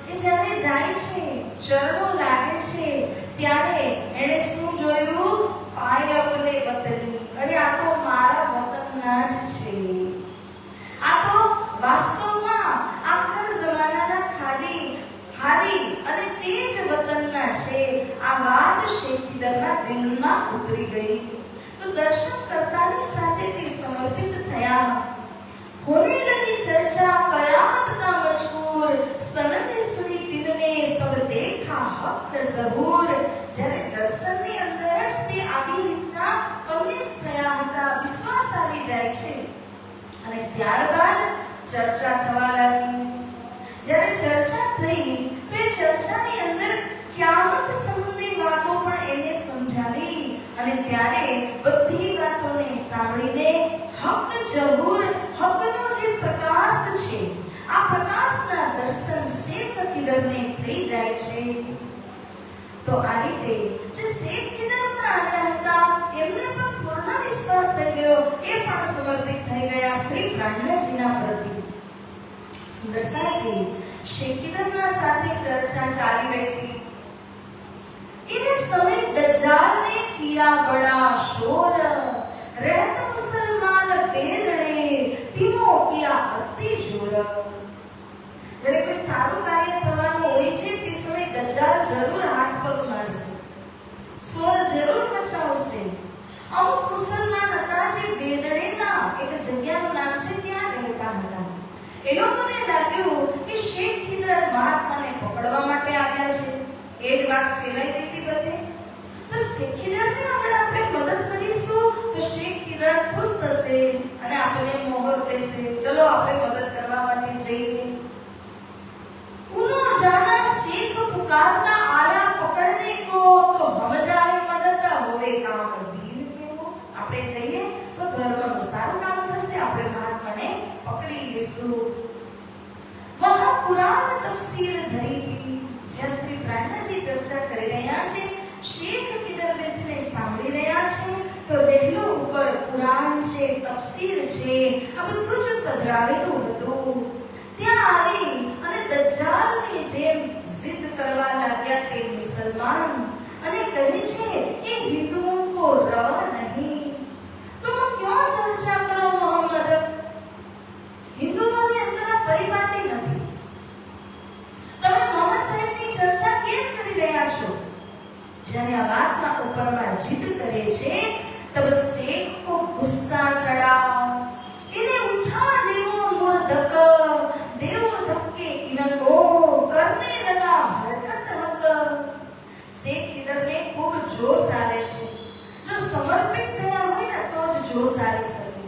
એ જ્યારે જાય છે, ચરણો લાગે છે ત્યારે એણે શું જોયું? પાય અપને વતની, અરે આ તો મારા વતનના જ છે। આ તો વાસ્તવમાં આખર જમાનાના હાદી અને તે જ વતનના છે। આ વાત શેખ ખિદરના દિલમાં ઉતરી ગઈ તો દર્શન કરતાની સાથે તે સમર્પિત થયા। होने लगी चर्चा कयामत का मशहूर, सनदे सुनी तिरने सब देखा हक ज़हूर। જ્યારે દર્શનની અંદર જ તે આવી રીતના કન્વિન્સ થયા હતા, વિશ્વાસ આવી જાય છે અને ત્યારબાદ ચર્ચા થવા લાગી. જ્યારે ચર્ચા થઈ તો એ ચર્ચાની અંદર ક્યામત સંબંધી વાતો પણ એને સમજાવી અને ત્યારે બધી વાતોને સાંભળીને હક જહૂર, હકનો જે પ્રકાશ છે, આ પ્રકાશના દર્શન શેખ ખીદરને થઈ જાય છે. તો આ રીતે જે શેખ ખીદર પણ આવ્યા હતા એમને પણ પૂર્ણ વિશ્વાસ થઈ ગયો, એ પણ સમર્પિત થઈ ગયા શ્રી પ્રાણનાજીના પ્રતિ. સુદર્શનજી શેખ ખીદરના સાથે ચર્ચા ચાલી રહી હતી. इस समय दज्जाल ने किया बड़ा शोर, रहत मुसलमान बेदड़े तीनों किया अति जोर. જ્યારે કોઈ સારું કાર્ય થવાનું હોય છે તે સમયે દજ્જાલ જરૂર હાથ પગ મારશે, શોર જરૂર મચાવશે. અમુક મુસલમાન હતા જે બેદડેના એક જગ્યાનું નામ છે ત્યાં રહેતા હતા. એ લોકોને લાગ્યું કે શેખ ખીદર મહાત્માને પકડવા માટે આવ્યા છે. એ જ વાત ફેલાઈ ગઈ હતી બધે. તો શેખ ખીદરને અગર આપણે મદદ કરીશું તો શેખ ખીદર ખુશ થશે અને આપણને મોહર દેશે. ચલો આપણે મદદ કરવા માટે જઈએ. उनो जाना शेख पुकारना आया पकड़ने को, तो हम जाने मदद होवे काम दीन केवो. આપણે જઈએ તો ધર્મનું સારું કામ થશે, આપણે મહાત્માને પકડી લેશું. વહાં કુરાન તફસીર ધરી હતી. જ્યાં શ્રી પ્રાણનાજી ચર્ચા કરી રહ્યા છે, શેખ ખીદર બેસીને સાંભળી રહ્યા છે, તો રહેલો ઉપર કુરાન છે, તફસીર છે, આ બધું જ પધરાવેલું હતું. ત્યાં આવી અને દજ્જાલની જેમ જિદ કરવા લાગ્યા તે મુસલમાન અને કહે છે એ હિન્દુઓ કો રવા નહીં, तुम क्यों चर्चा करो मोहम्मद? હિન્દુઓની અંદર આ પરિપાટી નથી. તમે મોહમ્મદ સાહેબની ચર્ચા કેમ કરી રહ્યા છો? જ્યારે આ વાતના ઉપરમાં જિદ કરે છે તબ શેખ કો ગુસ્સા ચડા. इन्हें उठा देवो मुर्दक, देवो धक्के इनको करने लगा हरकत हक. શેખ ખીદરને ખૂબ જોશ આવે છે. જો સમર્પિત થયા હોય ને તો જ જોશ આવી શકે.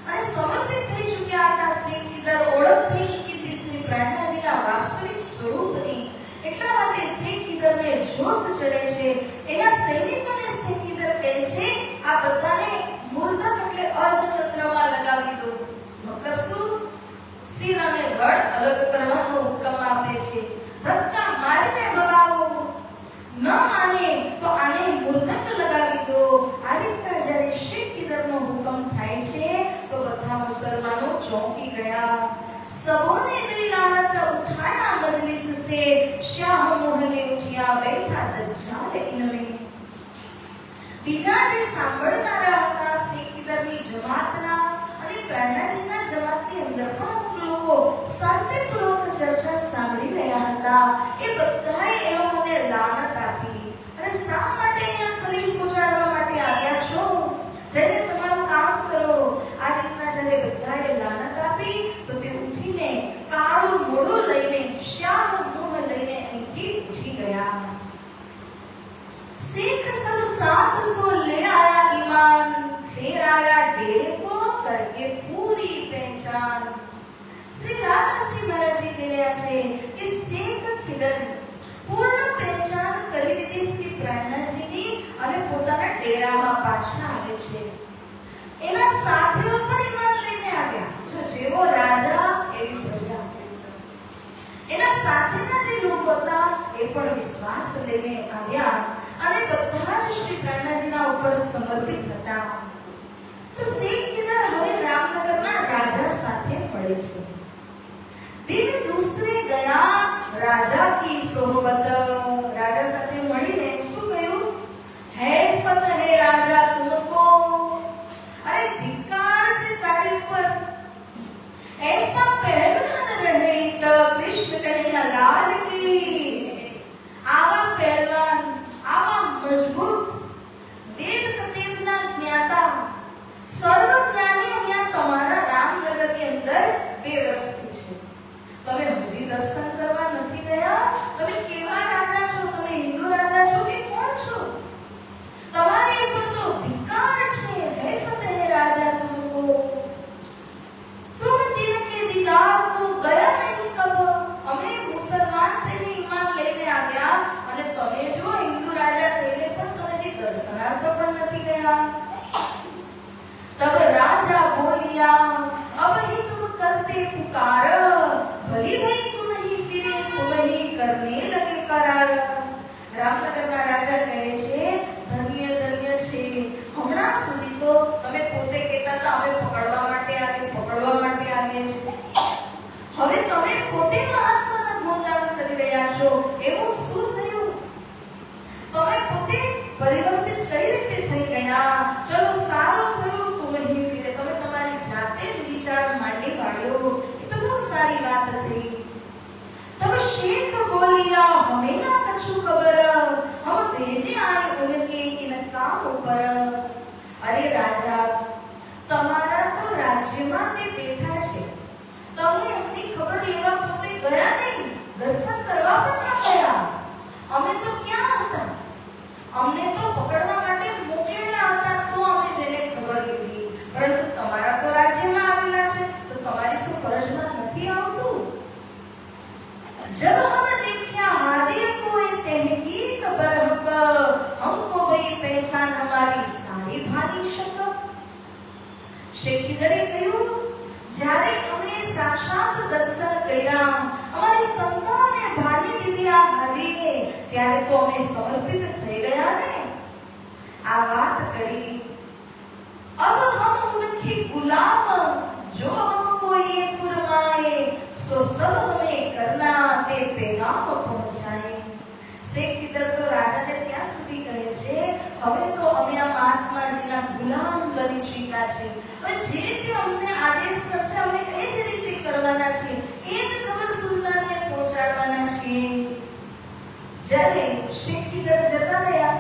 અને સમર્પિત થઈ ચૂક્યા હતા શેખ ખીદર, ઓળખ થઈ ચૂકી હતી શ્રી પ્રાણનાજીના વાસ્તવિક સ્વરૂપની. એટલા માટે શેખ ખીદરને જોશ ચડે છે. એના સૈનિકોને શેખ ખીદર કહે છે આ બધાને મુર્દક એટલે અર્ધચંદ્રમાં લગાવી દો. મતલબ શું? શિર અને ધડ અલગ કરવાનો હુકમ આપે છે. ધક્કા મારીને ભગાવો. ન માને તો આને મુર્દક લગાવી દો. આ રીતના જ્યારે શેખ ખીદરનો હુકમ થાય છે તો બધા મુસલમાનો ચોંકી ગયા. सबों ने दिल लानत उठाया मजलिस से, शाह मोहल्ले उठिया बैठा दज्जाल इनमें. બીજા જે સાંભળનારા હતા શેખ ખીદરની જમાતના અને પ્રાણનાજીના જમાતની અંદર પણ અમુક લોકો શાંતિપૂર્વક ચર્ચા સાંભળી રહ્યા હતા. એ બધાએ એ લોકોને લાનત આપી. અને શા માટે અહીંયા ખલીલ પહોંચાડવા માટે આવ્યા છો? જઈને તમારું કામ કરો. આ રીતના જ્યારે બધાએ લાનત આપી તો તે ઉઠીને કાળું મોઢું લઈને શાહ મોહ લઈને અહીંથી ઉઠી ગયા. शेख सब 700 ले आया ईमान, फिर आया डेरे को करके पूरी पहचान. श्री राधाश्री महाराज जी कह રહ્યા છે કે શેખ ખીદર પૂર્ણ પહેચાન કરી લીધી શ્રી પ્રાણનાજીની અને પોતાના ડેરામાં પાછા આવે છે. એના સાથીઓ પણ ઈમાન લઈને આવ્યા. જો જેવો રાજા એવી પ્રજા. એના સાથેના જે લોકો હતા એ પણ વિશ્વાસ લઈને આવ્યા અને બધા જ શ્રી પ્રાણનાજીના ઉપર સમર્પિત હતા. તો શેખ ખીદર હવે રામનગરના રાજા સાથે મળે છે. दिन दूसरे गया राजा की सोहबत. राजा સાથે મળીને શું કહ્યું? હે ફત હે રાજા તુમકો. અરે ધિક્કાર છે તારી ઉપર. ऐसा पहलवान रहे तो कृष्ण कन्हैया लाल की. આવા પહેલવાન, આવા મજબૂત વેદ કતેવના જ્ઞાતા સર્વજ્ઞાની અહીંયા તમારા રામનગરની અંદર વ્યવસ્થિત છે. તમે હજી દર્શન કરવા નથી ગયા? તમે કેવા રાજા છો? તમે હિન્દુ રાજા છો કે કોણ છો? તમારી ઉપર તો ધિક્કાર છે. હે ફતેહ રાજા તુમકો. तब राजा बोलिया, अब ही तुम करते पुकार, भली भई तुम ही फिरे तुम ही करने लगे करार। रामनगરના રાજા કહે છે, ધન્ય ધન્ય છે, હમણાં સુધી તો તમે પોતે કહેતા હતા અમે પકડવા માટે આવીએ છીએ, હવે તમે પોતે મહાત્માના ગુણગાન કરી રહ્યા છો, એવું શું થયું? તમે પોતે પરિવર્તિત કઈ રીતે થઈ ગયા? ચલો સારું થયું તુમ હી ફિરે, તમે તમારી જાતે જ વિચાર માંડી કાઢ્યો, એ તો બહુ સારી વાત થઈ। तब शेख बोलिया, हमें ना कछु खबर, हम भेजे आए उनके इन काम पर। अरे राजा, તમારા તો રાજ્યમાં તે બેઠા છે, તમે એમની ખબર લેવા પોતે ગયા નહીં, દર્શન કરવા પણ ના ગયા। અમે તો ક્યાં હતા? અમને તો પકડવા માટે મોકલેલા હતા, તો અમે જેને ખબર લીધી, પરંતુ તમારા તો રાજ્યમાં આવેલા છે, તો તમારી શું ફરજમાં નથી આવતું? जब हम देखा हादे को तहकीक बरहक, हमको भई पहचान हमारी सारी भानी शक। शेखिदरे કહ્યું, જ્યારે અમે સાક્ષાત દર્શન કર્યા, અમારી સંતાને ભાની દીધી આ હાદીને, ત્યારે તો અમે સમર્પિત થઈ ગયા ને। આ વાત કરી, अब हम उनके गुलाम, जो हमको ये फरमाए, सो सब हमें करना, ते पैगाम पहुंचाए। शेखिદર તો રાજાને ત્યાં સુધી કહે છે, હવે તો અમે આ મહાત્માજીના ગુલામ બની ચૂક્યા છે, હવે જે તે અમને આદેશ કરશે અમે એ જ રીતે કરવાના છે, એ જ ખબર સુલતાનને પહોંચાડવાના છીએ। જ્યારે શેખિદર જતા રહ્યા,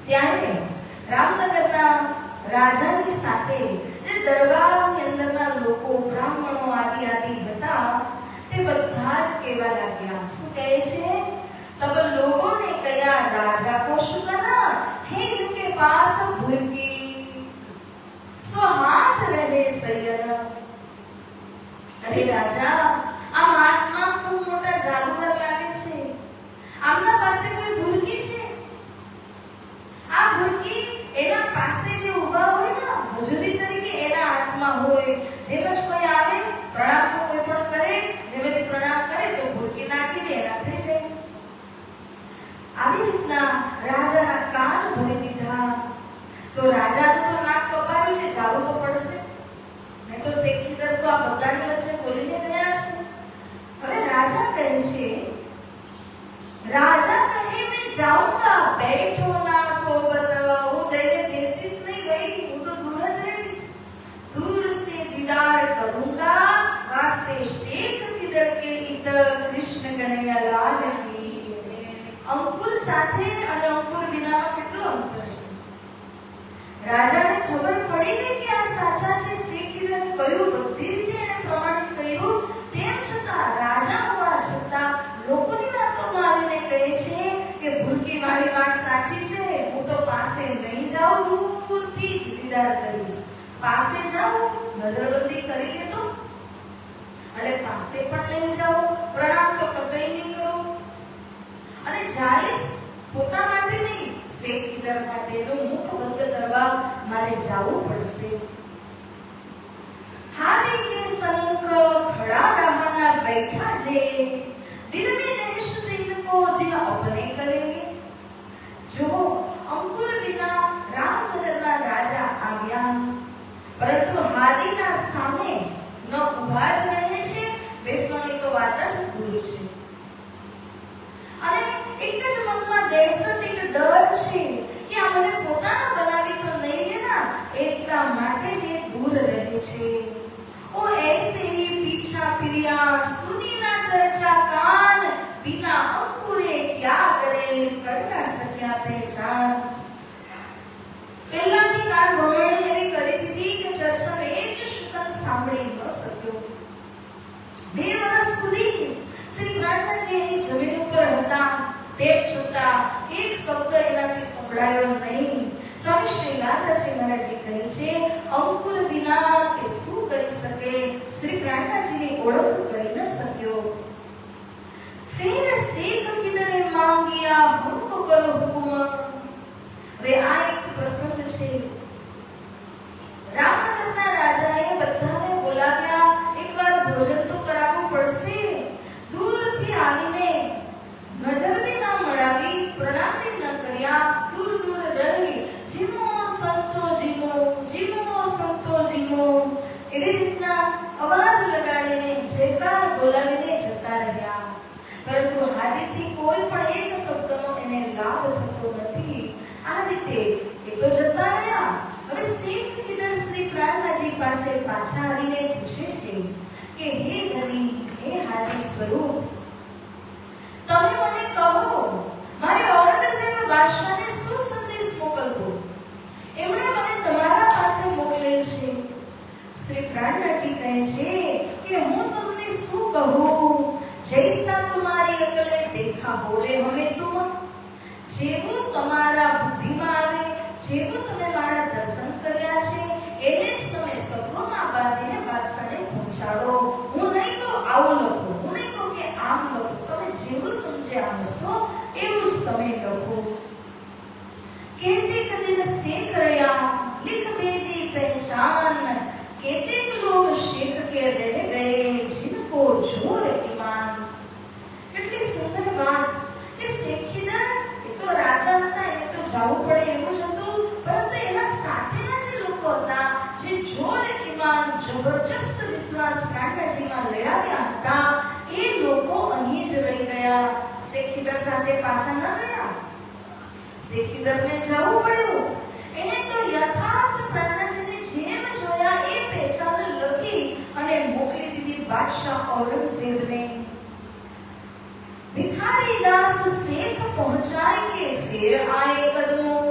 ત્યારે રામનગરના રાજાની સાથે જે દરબારની અંદરના લોકો, બ્રાહ્મણો આદિ હતા, તે બધા જ કહેવા લાગ્યા। શું કહે છે? तब लोगों ने कहा, राजा को शुकना है इनके पास भुरकी, सो हाथ रहे सयन। अरे राजा, આ મહાત્મા ખૂબ મોટા જાદુગર લાગે છે, આમના પાસે કોઈ ભુરકી છે? આ ભુરકી એના પાસે જે ઊભા હોય ને, હજુરી તરીકે એના હાથમાં હોય, જેમ જ કોઈ આવે પ્રણામ તો કોઈ પણ કરે, જેમ જ પ્રણામ કરે તો ભુરકી નાખી દે, એના થઈ જાય। આવી રીતના રાજાના કાન ભરી દીધા, તો રાજાનું તો નાક કપાયું છે, જાવું તો પડશે, નહીં તો શેખિદર તો આ બધાની વચ્ચે બોલીને ગયા છે। હવે રાજા કહે છે, રાજા કહે मैं जाऊंगा, बैठो ना सोबत, હું જઈને બેસીશ નહીં ભાઈ, હું તો દૂર જ રહીશ, दूर से दीदार करूंगा, वास्ते शेख किधर के इत कृष्ण कन्हैया लाल की। અંકુર સાથે અને અંકુર વિનામાં કેટલો અંતર છે? રાજાને ખબર પડી ગઈ કે આ સાચા છે, શેખિદરે કહ્યું, બધી રીતે એને પ્રમાણિત કર્યું, તેમ છતાં રાજા હોવા છતાં લોકોની વાતોમાં આવીને કહે છે કે ભૂલકી વાળી વાત સાચી છે, હું તો પાસે નહીં જાઉં, દૂરથી જ દીદાર કરીશ, પાસે જાઉં નજરબંધી કરી લેતો, અને પાસે પણ નહીં જાઉં, પ્રણામ તો કતઈ નહીં કરું, અને જાઈશ પોતા માટે નહીં, શેખિદર માટેનું મુખ બંધ કરવા મારે જાવું પડશે। हादे के सम्मुख खड़ा रहना बैठा जे, दिल में दहशत इनको जिन अपने करे। जो अंकुर बिना रामनगરના રાજા આવ્યા, પરંતુ હાદીના સામે ન ઊભા જ રહે છે, બેસવાની તો વાત જ દૂર છે, અને એક જ મનમાં દહેશત, એક ડર છે કે આ મને પોતાના બનાવી તો નહીં લેના, એટલા માટે જ એ દૂર રહે છે। ओ ऐसे ही पीछा फिरिया, सुनी ना चर्चा कान, बिना अंकुरे क्या करे, कर ना सकिया पहचान। પહેલાથી કાન ભમરણી એવી કરી દીધી કે ચર્ચામાં એક શુકન સાંભળી ન શક્યો। 2 વર્ષ સુધી શ્રી પ્રાણનાથજી એની જમીન ઉપર હતા, તેમ છતાં એક શબ્દ એનાથી સંભળાયો નહીં। સ્વામી શ્રી લાલાશ્રી મહારાજજી કહે છે, અંકુર વિના તે શું કરી શકે? શ્રી પ્રાણનાથજીની ઓળખ કરી ન શક્યો। ફેર શેખ કિધરે માંગ્યા, हमको करो हुकुम। હવે આ એક પ્રસંગ છે પાસે પાછા આવીને પૂછે છે કે હે ધની, હે હાથી સ્વરૂપ, તમે મને કહો, મારે ઔરંગઝેબ બાદશાહને શું સંદેશ મોકલવો? એમણે મને તમારા પાસે મોકલેલ છે. શ્રી પ્રાણનાથજી કહે છે કે હું તમને શું કહું? જૈસા તુમારી અકલે દેખા હોરે હમે તુમ, જેવું તમારા બુદ્ધિમાં આવે, જેવું તમે મારા દર્શન કર્યા છે, એને જ તમે શબ્દોમાં બાંધીને બાદશાહને પહોંચાડો. હું નહીં કહું આવું લખો, હું નહીં કહું કે આમ લખો, તમે જેવું સમજ્યા હશો એવું જ તમે લખો. कहते कदिन सेख रया लिख भेजी पहचान, कहते लोग शेख के रह गए जिनको जोर ईमान. કેટલી સુંદર વાત. એ શેખીદાર, એ તો રાજા હતા, એને તો જવું પડે એવું જ હતું, પરંતુ એના સાથેના જે લોકો હતા, જે જોર ઈમાન, જબરજસ્ત વિશ્વાસ પ્રાણનાથજીમાં લઈ આવ્યા હતા, એ લોકો અહીં જ રહી ગયા. શેખીદાર સાથે પાછા ન ગયા. શેખીદારને જવું પડ્યું. એને તો યથાર્થ પ્રાણનાથજીને જેમ જોયા એ પહેચાન લખી અને મોકલી દીધી બાદશાહ ઔરંગઝેબને. भिखारी दास शेख पहुंचाए के फिर आए कदमों,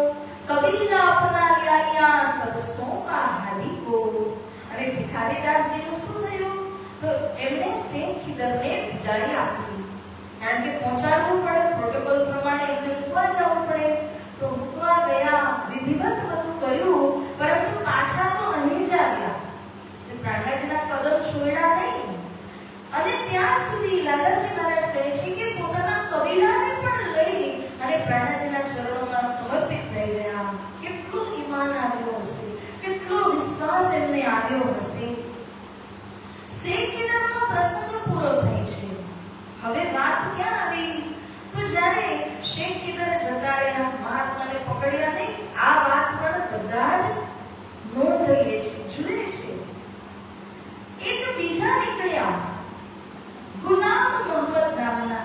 कबीला अपना लिया सरसों का हादी को. અને ભિખારી દાસજીનું શું થયું? તો એમણે શેખીદારને વિદાય આપી. કારણ કે પહોંચાડવું પડે, પ્રોટોકોલ પ્રમાણે એમને મૂકવા જવું પડે. તો મૂકવા ગયા, વિધિવત બધું કર્યું, પરંતુ પાછા તો અહીં જ આવ્યા. શ્રી પ્રાણનાથજીના કદમ છોડ્યા નહીં. અને ત્યાં સુધી લાલાશ્રી મહારાજ કહે છે કે પોતાના કબીલાને પણ લઈ અને પ્રાણનાથજીના ચરણોમાં સમર્પિત થઈ ગયા. કેટલું ઈમાન આવ્યું હશે, કેટલો વિશ્વાસ એમને આવ્યો હશે. શેખીદારનો પ્રસંગ પૂરો થાય છે. હવે વાત ક્યાં આવી? તો જ્યારે શેખીદાર જતા રહ્યા, મહાત્માને પકડ્યા નહીં, આ વાત પણ બધા જ નોંધ લે છે, જુએ છે. એક બીજા નીકળ્યા, ગુલામ મોહમ્મદ નામના.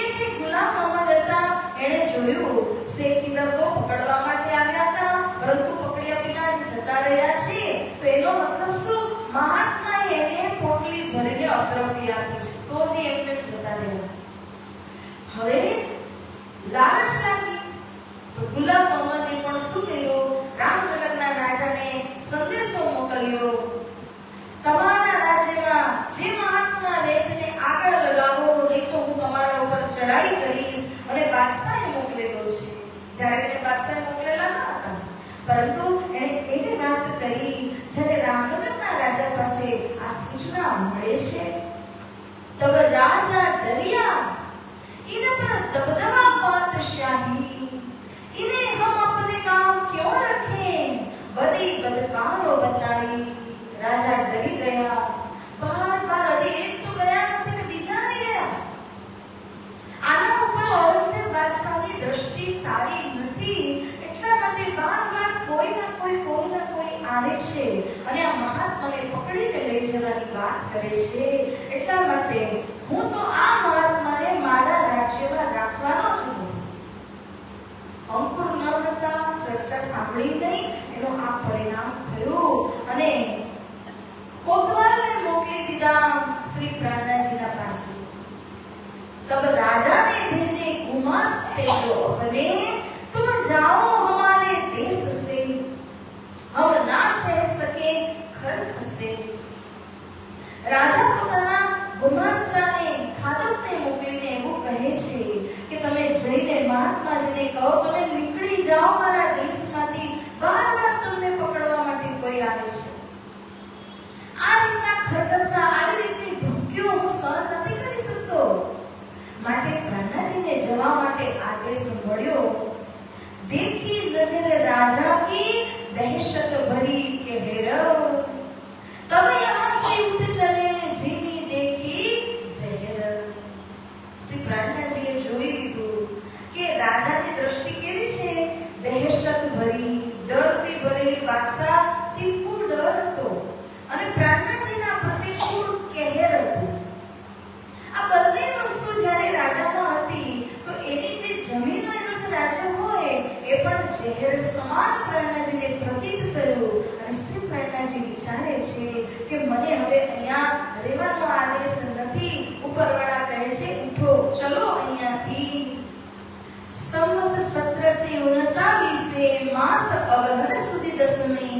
એ જે ગુલામ મોહમ્મદ હતા, એણે જોયું શેખીદાર તો પકડવા માટે આવ્યા હતા, પરંતુ પકડ્યા વિના જ જતા રહ્યા છે. તો એનો મતલબ શું? મહાત્માએ એને પોટલી ભરીને અશરફી આપી છે, તો જ એમને જતા રહ્યા. હવે લાલચ લાગી તો ગુલામ મોહમ્મદે પણ શું કર્યું? રામનગરના રાજાને સંદેશો મોકલ્યો, તમારા રાજ્યમાં જે મહાત્મા રહે છે એને આગળ લગાવો, નહીં તો હું તમારા ઉપર ચડાઈ કરીશ. અને બાદશાહે મોકલેલો છે. જ્યારે એને બાદશાહે મોકલેલા ન હતા, પરંતુ એણે એવી વાત કરી. જ્યારે રામનગરના રાજા પાસે આ સૂચના મળે છે, તબ રાજા ડરિયા, इन पर दबदबा बादशाही, इन्हें हम अपने गांव क्यों रखें, बदी बदकारो बताई. राजा डरी गया. बार बार अजय एक तो गया નથી ને બીજા નહીં ગયા. આના ઉપર ઔરંગઝેબ બાદશાહની દ્રષ્ટિ સારી નથી, એટલા માટે બાર બાર કોઈ ના કોઈ આવે છે અને આ મહાત્માને પકડીને લઈ જવાની વાત કરે છે. એટલા માટે હું તો આ મહાત્માને મારા રાજ્યમાં રાખવાનો જ નથી. અંકુર ન હતા, ચર્ચા સાંભળી નહીં, એનું આ પરિણામ થયું. અને કોતવાલને મોકલી દીધા શ્રી પ્રાણનાથજીના પાસે. तब राजा ने भेजे गुमास्ते जो अपने, तुम जाओ हमारे देश से, हम ना सह सके खर्च से. राजा પોતાના ગુમાસ્તાને ખાદમને મોકલીને એવું કહે છે કે તમે જઈને મહાત્માજીને કહો, તમે નીકળી જાઓ મારા દેશમાંથી, બાર તમને પકડવા માટે કોઈ આવે છે. આ રીતના ખરકસા, આવી રીતની ધમકીઓ હું સહન નથી કરી શકતો. માટે પ્રાણનાથજીને જવા માટે આદેશ મળ્યો. देखी नजर राजा की दहशत भरी कहर, तब यहाँ से उठ चले जीनी देखी शहर. શ્રી પ્રાણનાથજીએ જોઈ લીધું કે રાજાની દ્રષ્ટિ કેવી છે, દહેશત વિચારે છે કે મને હવે અહીંયા રહેવાનો આદેશ નથી. ઉપરવાળા કહે છે ઉઠો, ચલો અહીંયાથી. સંવત 1739 मास अगहन सुदी दसमी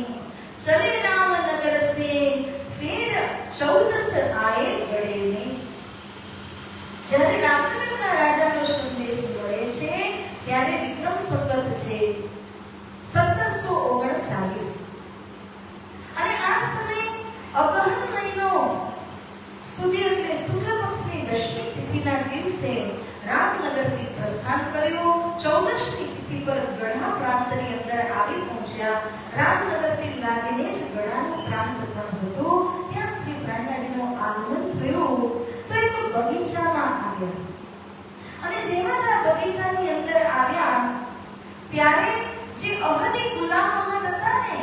चले रामनगर से फिर 14 आए गड़े में. જ્યારે રામનગરના રાજાનો સંદેશ મળે છે ત્યારે વિક્રમ સંવત છે 1739 અને આ સમય અગહન મહિનો સુધી એટલે શુક્લ પક્ષની દશમી તિથિના દિવસે રામનગરથી પ્રસ્થાન કર્યું. 14મી તિથિ પર ગઢા પ્રાંતની અંદર આવી પહોંચ્યા. રામનગરથી લાગીને જ ગઢાનું પ્રાંત પણ હતું. ત્યાં શ્રી પ્રાણનાજીનું આગમન થયું તો એક બગીચામાં આવ્યા અને જેવા જ આ બગીચાની અંદર આવ્યા ત્યારે જે અહદી ગુલામ મોહમ્મદ હતા ને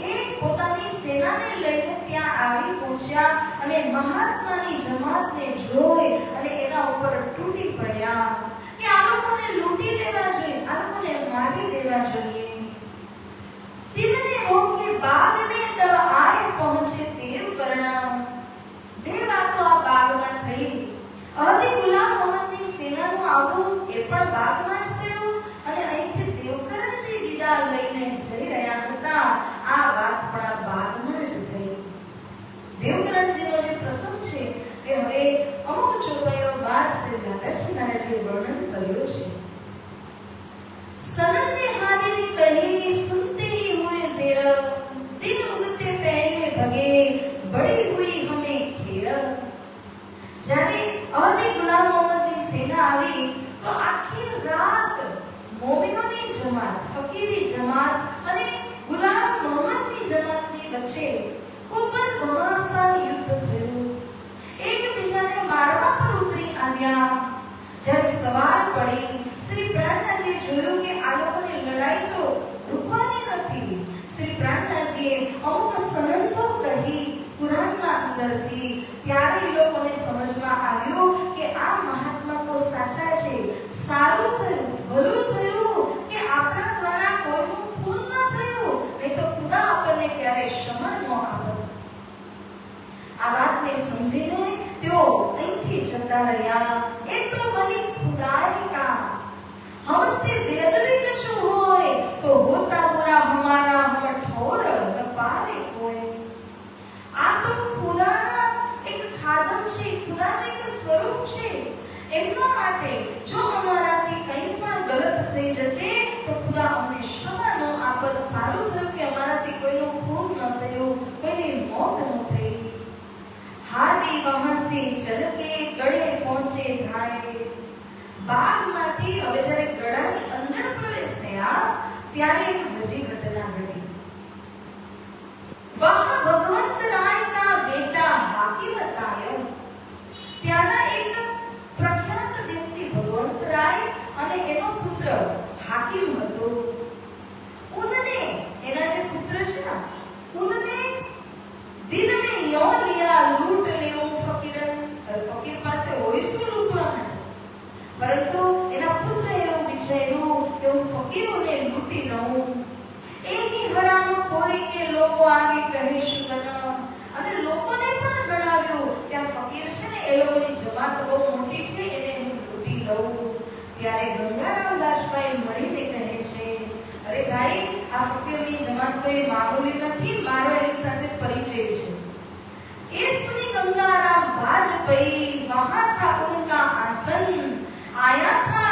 એ પોતાની સેનાને લઈને ત્યાં આવી પહોંચ્યા અને મહાત્માની જમાતને જોઈ અને એના ઉપર તૂટી પડ્યા કે આ લોકોને લૂંટી લેવા જોઈએ, આ લોકોને મારી દેવા જોઈએ. તિરને રોકે બાગ में तब आए पहुंचे देव करना. બે વાતો આ બાગમાં થઈ. અહદી ગુલામ મોહમ્મદની સેનાનું આવું એ પણ બાગમાં જ થયું અને અહીંથી દેવકરણજી વિદા લઈને જઈ રહ્યા હતા. આ વાત પણ આ બાગમાં જ થઈ. દેવકરણજીનો જે પ્રસંગ છે એ હવે અમુક ચોપાઈઓ બાદ શ્રી દાદાશ્રી મહારાજે વર્ણન કર્યું છે. सनन हादी कही सुनते ही हुए ज़ेर, दिन उगते पहले भगे बड़ी हुई हमें घेर. જ્યારે અહદી ગુલામ મોહમ્મદની સેના આવી તો આખી રાત મોમિનોની જમાત, ફકીરી જમાત અને ગુલામ મોહમ્મદની જમાતની વચ્ચે ખૂબ જ ઘમાસાન યુદ્ધ થયું. એકબીજાને મારવા પર ઉતરી આવ્યા. જ્યારે સવાર પડી શ્રી પ્રાણનાજીએ જોયું કે આ લોકોની લડાઈ તો રૂકવાની નથી. શ્રી પ્રાણનાજીએ અમુક સનંદો કહી કુરાનના અંદરથી. ત્યારે એ લોકોને સમજમાં આવ્યું કે આ મહાત્મા તો સાચા છે. સારું થયું, ભલું થયું કે આપણા દ્વારા કોઈનું ખૂન ન થયું, નહીં તો ખુદા આપણને ક્યારે ક્ષમા ન આપે. આ વાતને સમજીને તેઓ અહીંથી જતા રહ્યા. એ તો બની ખુદાઈ કા हमसे बेअदबी कछु होए तो होता बुरा हमारा हम ठोर न पावे कोई. આ તો ખુદાના એક ખાદમ છે, ખુદાનું એક સ્વરૂપ છે. એમના માટે જો અમારાથી કંઈ પણ ગલત થઈ જતે તો ખુદા અમને ક્ષમા ન આપત. સારું થયું કે અમારાથી કોઈનું ખૂન ન થયું, કોઈની મોત ન થઈ. હાદી વહાં સે ચલ કે ગળે પહોંચે ધાય. બાગમાંથી હવે જ્યારે ગળાની અંદર પ્રવેશ થયા ત્યારે એક હજી ઘટના ઘટી. વહાં ભગવંત રાય કા બેટા હાકિમ તાયો. ત્યાંના એક પ્રખ્યાત વ્યક્તિ ભગવંત રાય અને એનો પુત્ર હાકિમ હતો. ઉનને એના જે પુત્ર છે ને ઉનને દિલ में यो लिया लूट लेऊं फकीरन. ફકીર પાસે હોય શું લૂંટવા માટે, પરંતુ એના પુત્ર એવું વિચાર્યું કે હું ફકીરોને લૂંટી લઉં. એની હરામ ખોરી કે લોકો આગે કહીશું તને. અને લોકોને પણ જણાવ્યું કે આ ફકીર છે ને એ લોકોની જમાત બહુ મોટી છે, એને હું લૂંટી લઉં. ત્યારે ગંગારામ દાસભાઈ મળીને કહે છે, અરે ભાઈ આ ફકીરની જમાત કોઈ મામૂલી નથી, મારો એની સાથે પરિચય છે. એ સુની ગંગારામ वाजपेयी वहां था उनका आसन. आया था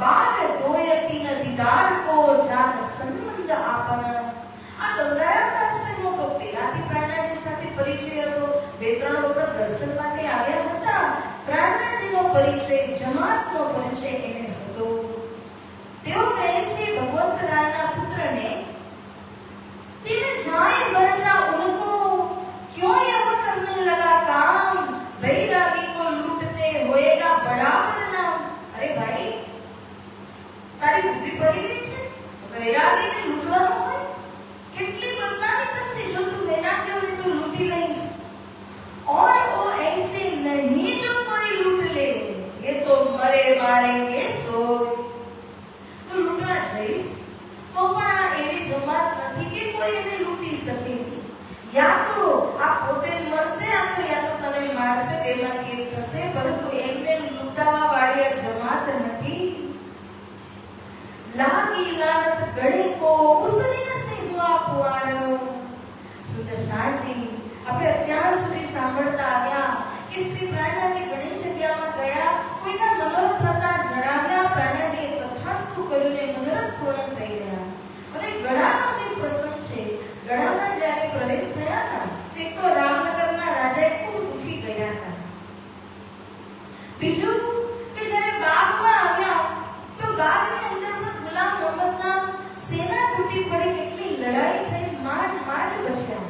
बार दोयती न दीदार को जान संबंध आपन. આ ગંગારામ દાસભાઈનો તો પેલાથી પ્રાણનાજી સાથે પરિચય હતો. બે ત્રણ વખત દર્શન માટે આવ્યા હતા. પ્રાણનાજીનો પરિચય, જમાતનો પરિચય એને હતો. તેઓ કહે છે ભગવંત રાયના પુત્રને, તિન જાય બરજા ઉनको क्यों यह करने लगा काम, बैरागी को लूटते होएगा बड़ा बदनाम. अरे भाई તારી બુદ્ધિ પડી ગઈ છે? વૈરાગીને લૂંટવાનું હોય કેટલી બદનામી થશે જો તું વૈરાગીઓને તું લૂંટી લઈશ. और वो ऐसे नहीं जो कोई लूट ले, ये तो मरे मारेंगे सो. તું લૂંટવા જઈશ તો પણ આ એવી કે શ્રી પ્રાણનાજી ઘણી જગ્યામાં ગયા, કોઈના મનોરથ હતા, જણાવ્યા, પ્રાણનાજીએ તથાસ્તુ કર્યું ને મનોરથ પૂર્ણ થઈ ગયા. અને ગળાનો જે પ્રસંગ છે, ગળામાં જ્યારે પ્રવેશ થયા હતા, તો એક તો રામનગરના રાજાએ ખૂબ દુઃખી કર્યા હતા. બીજું કે જ્યારે બાગમાં આવ્યા તો બાગની અંદર પણ ગુલામ મોહમ્મદના સેના તૂટી પડી, કેટલી લડાઈ થઈ, માંડ બચ્યા.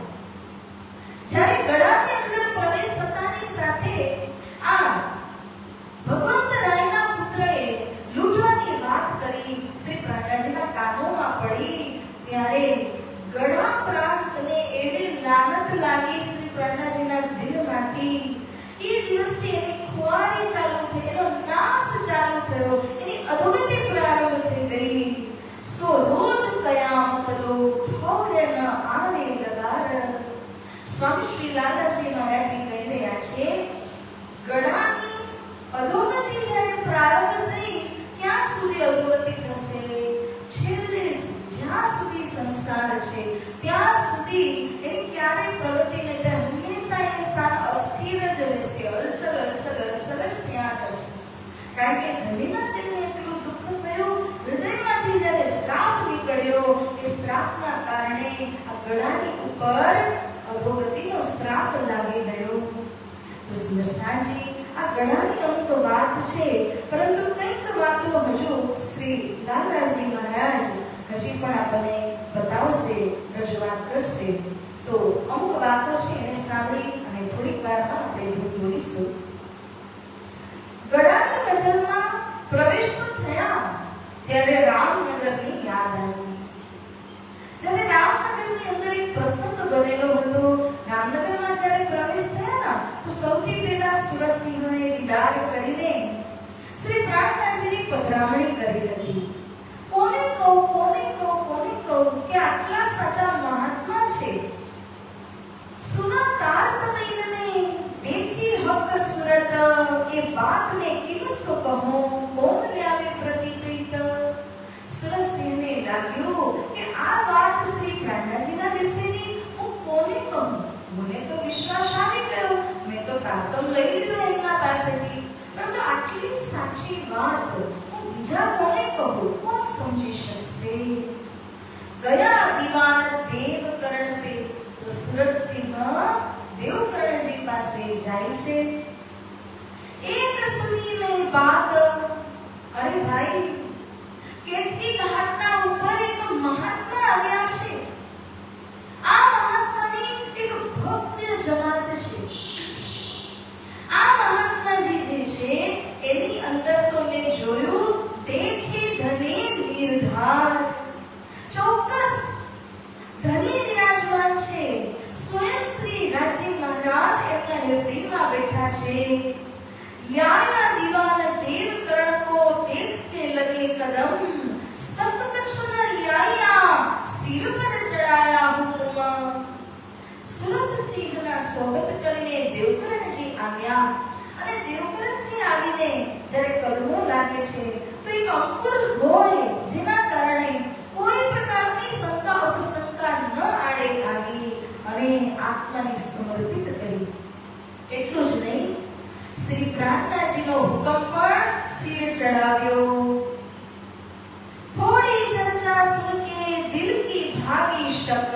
જ્યારે ગળાની અંદર પ્રવેશ થતાની સાથે આ ભગવંત રાયના પુત્રએ લૂંટવાની વાત કરી, શ્રી પ્રાણનાજીના કાનોમાં પડી. ત્યારે ગળા પ્રાંતને એવી લાનત લાગી શ્રી પ્રાણનાજીના દિલમાંથી. એ દિવસથી એની ખુવારી ચાલુ થઈ, એનો નાશ ચાલુ થયો, એની અધોગતિ પ્રારંભ થઈ ગઈ. સો રોજ કયામત લો ઠોરે ન આને લગાર. સ્વામી શ્રી લાલાજી મહારાજ કહી રહ્યા છે, ગળાની અધોગતિ જ્યારે પ્રારંભ થઈ, ક્યાં સુધી અધોગતિ થશે? છેલ્લે જ્યાં સુધી સંસાર છે ત્યાં સુધી એની ક્યારેય પ્રગતિ નહીં થાય. હંમેશા એ સ્થાન અસ્થિર જ રહેશે, હલચલ જ ત્યાં કરશે. કારણ કે ધણીના તેને એટલું દુઃખ થયું, હૃદયમાંથી જ્યારે શ્રાપ નીકળ્યો, એ શ્રાપના કારણે આ ગળાની ઉપર અધોગતિનો શ્રાપ લાગી ગયો. તો સુંદરસાજી, આ ગળાની અમુક વાત છે, પરંતુ કંઈક વાતો હજુ શ્રી લાલાજી મહારાજ હજી પણ આપણને બતાવશે, રજૂઆત કરશે. તો અમુક વાતો છે એને સાંભળી અને થોડીક વારમાં આપણે ધૂપ બોલીશું. ગળાની ગઝલમાં પ્રવેશ થયા ત્યારે રામનગરની યાદ આવી. જ્યારે રામનગરની અંદર એક પ્રસંગ બનેલો હતો. રામનગરમાં જ્યારે પ્રવેશ થયા તો સૌથી પહેલા સુરતસિંહએ દીદાર કરીને શ્રી પ્રાણનાજીની પધરામણી કરી હતી. કોને કહું કે આટલા સાચા મહાત્મા છે. સુના તાર તમૈન મેં દેખી હક સુરત, કે બાત ને કિમસો કહું, કોણ લાવે પ્રતિપ્રીત. સુરતસિંહને લાગ્યું કે આ વાત શ્રી પ્રાણનાજીના વિશેની હું કોને કહું? મને તો વિશ્વાસ આવી ગયો, મેં તો તારતમ લઈ લીધો એમના પાસેથી, પરંતુ આટલી સાચી વાત હું બીજા કોને કહું? કોણ સમજી શકશે? ગયા દીવાન દેવકર્ણ પે. તો સુરતસિંહ દેવકર્ણજી પાસે જાય છે. એક સુની મેં બાત, અરે ભાઈ, કેટલી ઘાટના ઉપર એક મહાત્મા આવ્યા છે. આ મહાત્માની એક ભવ્ય જમાત છે. આ મહાત્માજી જે છે એની અંદર તો મેં જોયું, દેખી ધની નિર્ધાર. ચોક્કસ ધની વિરાજમાન છે. સ્વયં શ્રી રાજી મહારાજ એમના હૃદયમાં બેઠા છે. યાયા દીવાન દેવકર્ણ કો દેખ કે લગે કદમ, સત કछु ન યાયા સિર પર ચડાયા હુકમ. સુરતસિંહના સ્વાગત કરીને દેવકર્ણજી આવ્યા. અને દેવકર્ણજી આવીને જ્યારે કદમો લાગે છે તો એક અંકુર હોય, જેના કારણે કોઈ પ્રકારની શંકા ઉપશંકા ન આડે આવી અને આત્માને સમર્પિત કરી. એટલું જ નહીં, શ્રી પ્રાણનાજીનો હુકમ પણ સિર ચડાવ્યો. થોડી ચર્ચા સુન કે દિલ કી ભાગી શક,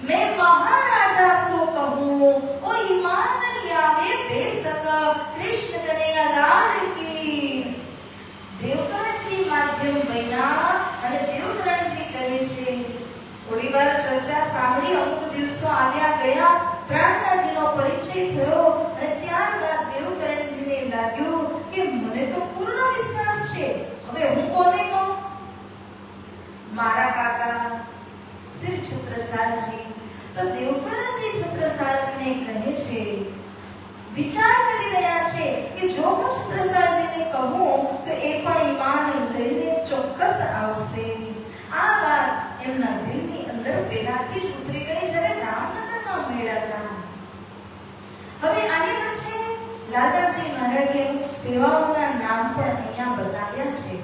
मैं महाराजा सो कहूं, ओ ईमान लियावे बेसक, कृष्ण कन्हैया लाल की. દેવકર્ણજી માધ્યમ બન્યા અને દેવકર્ણજી કહે છે, થોડી વાર ચર્ચા સાંભળી, અમુક દિવસો આવ્યા ગયા, પ્રાણનાજીનો પરિચય થયો અને ત્યારબાદ દેવકર્ણજીને લાગ્યું કે મને તો પૂર્ણ વિશ્વાસ છે, હવે હું કોને કહું? મારા કાકા શ્રી છત્રસાલજી. તો દેવકર્ણજી છત્રસાલજીને કહે છે, વિચાર કરી રહ્યા છે કે જો હું છત્રસાલજીને કહું તો એ પણ ઈમાન લઈને ચોક્કસ આવશે. આ વાત એમના દિલની અંદર પહેલાથી જ ઉતરી ગઈ જ્યારે રામનગરમાં મળ્યા હતા. હવે આની વચ્ચે લાલાજી મહારાજે અમુક સેવાઓના નામ પણ અહીંયા બતાવ્યા છે.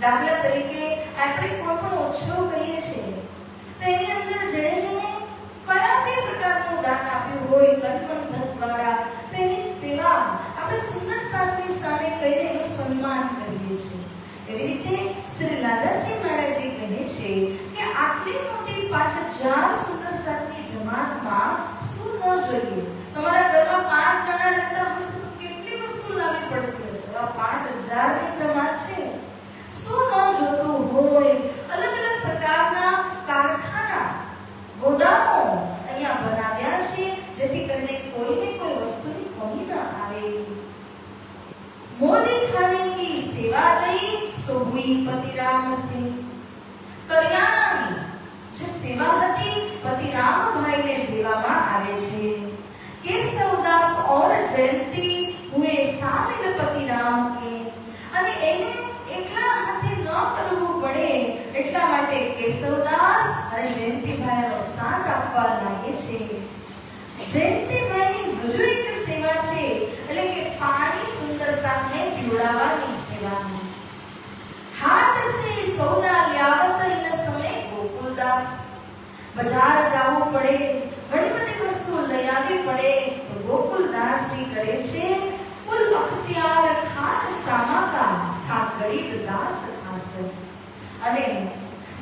દાખલા તરીકે આપણે કોઈ પણ ઉત્સવ કરીએ છીએ તો એની અંદર જેણે જેણે કયા બી પ્રકારનું દાન આપ્યું હોય તન મન ધન દ્વારા, તો એની 5000 સુંદર સાથની જમાતમાં શું ન જોઈએ? તમારા ઘરમાં 5 જણા રહેતા હશે તો કેટલી વસ્તુ લાવવી પડતી હશે? આ 5000 ની જમાત છે, શું ન જોતું હોય? અલગ અલગ પ્રકારના કારખાના, ગોદામો અહીંયા બનાવ્યા છે જેથી કરીને કોઈને કોઈ વસ્તુની કમી ન આવે. मोदी खाने की सेवा दई सो हुई पतिराम सिंह. करियाणाની જે સેવા હતી પતિરામ ભાઈને દેવામાં આવે છે. કેશવદાસ और जयंती हुए शामिल पतिराम के. અને એને એકલા હાથે ન કરવું પડે એટલા માટે કેશવદાસ અને જયંતીભાઈનો સાથ આપવા લાગે છે. જયંતીભાઈની હજુ એક સેવા છે, એટલે કે પાણી સુંદર સાથને પીવડાવવાની સેવા. हाट से सौदा ल्यावत इन समय गोकुलदास. बाजार जाવું પડે, ઘણી બધી વસ્તુ લઈ આવવી પડે તો ગોકુલદાસજી કરે છે કુલ અખ્તિયાર ખાન સામાકા ઠા ગરીબ દાસ ખાસ. અને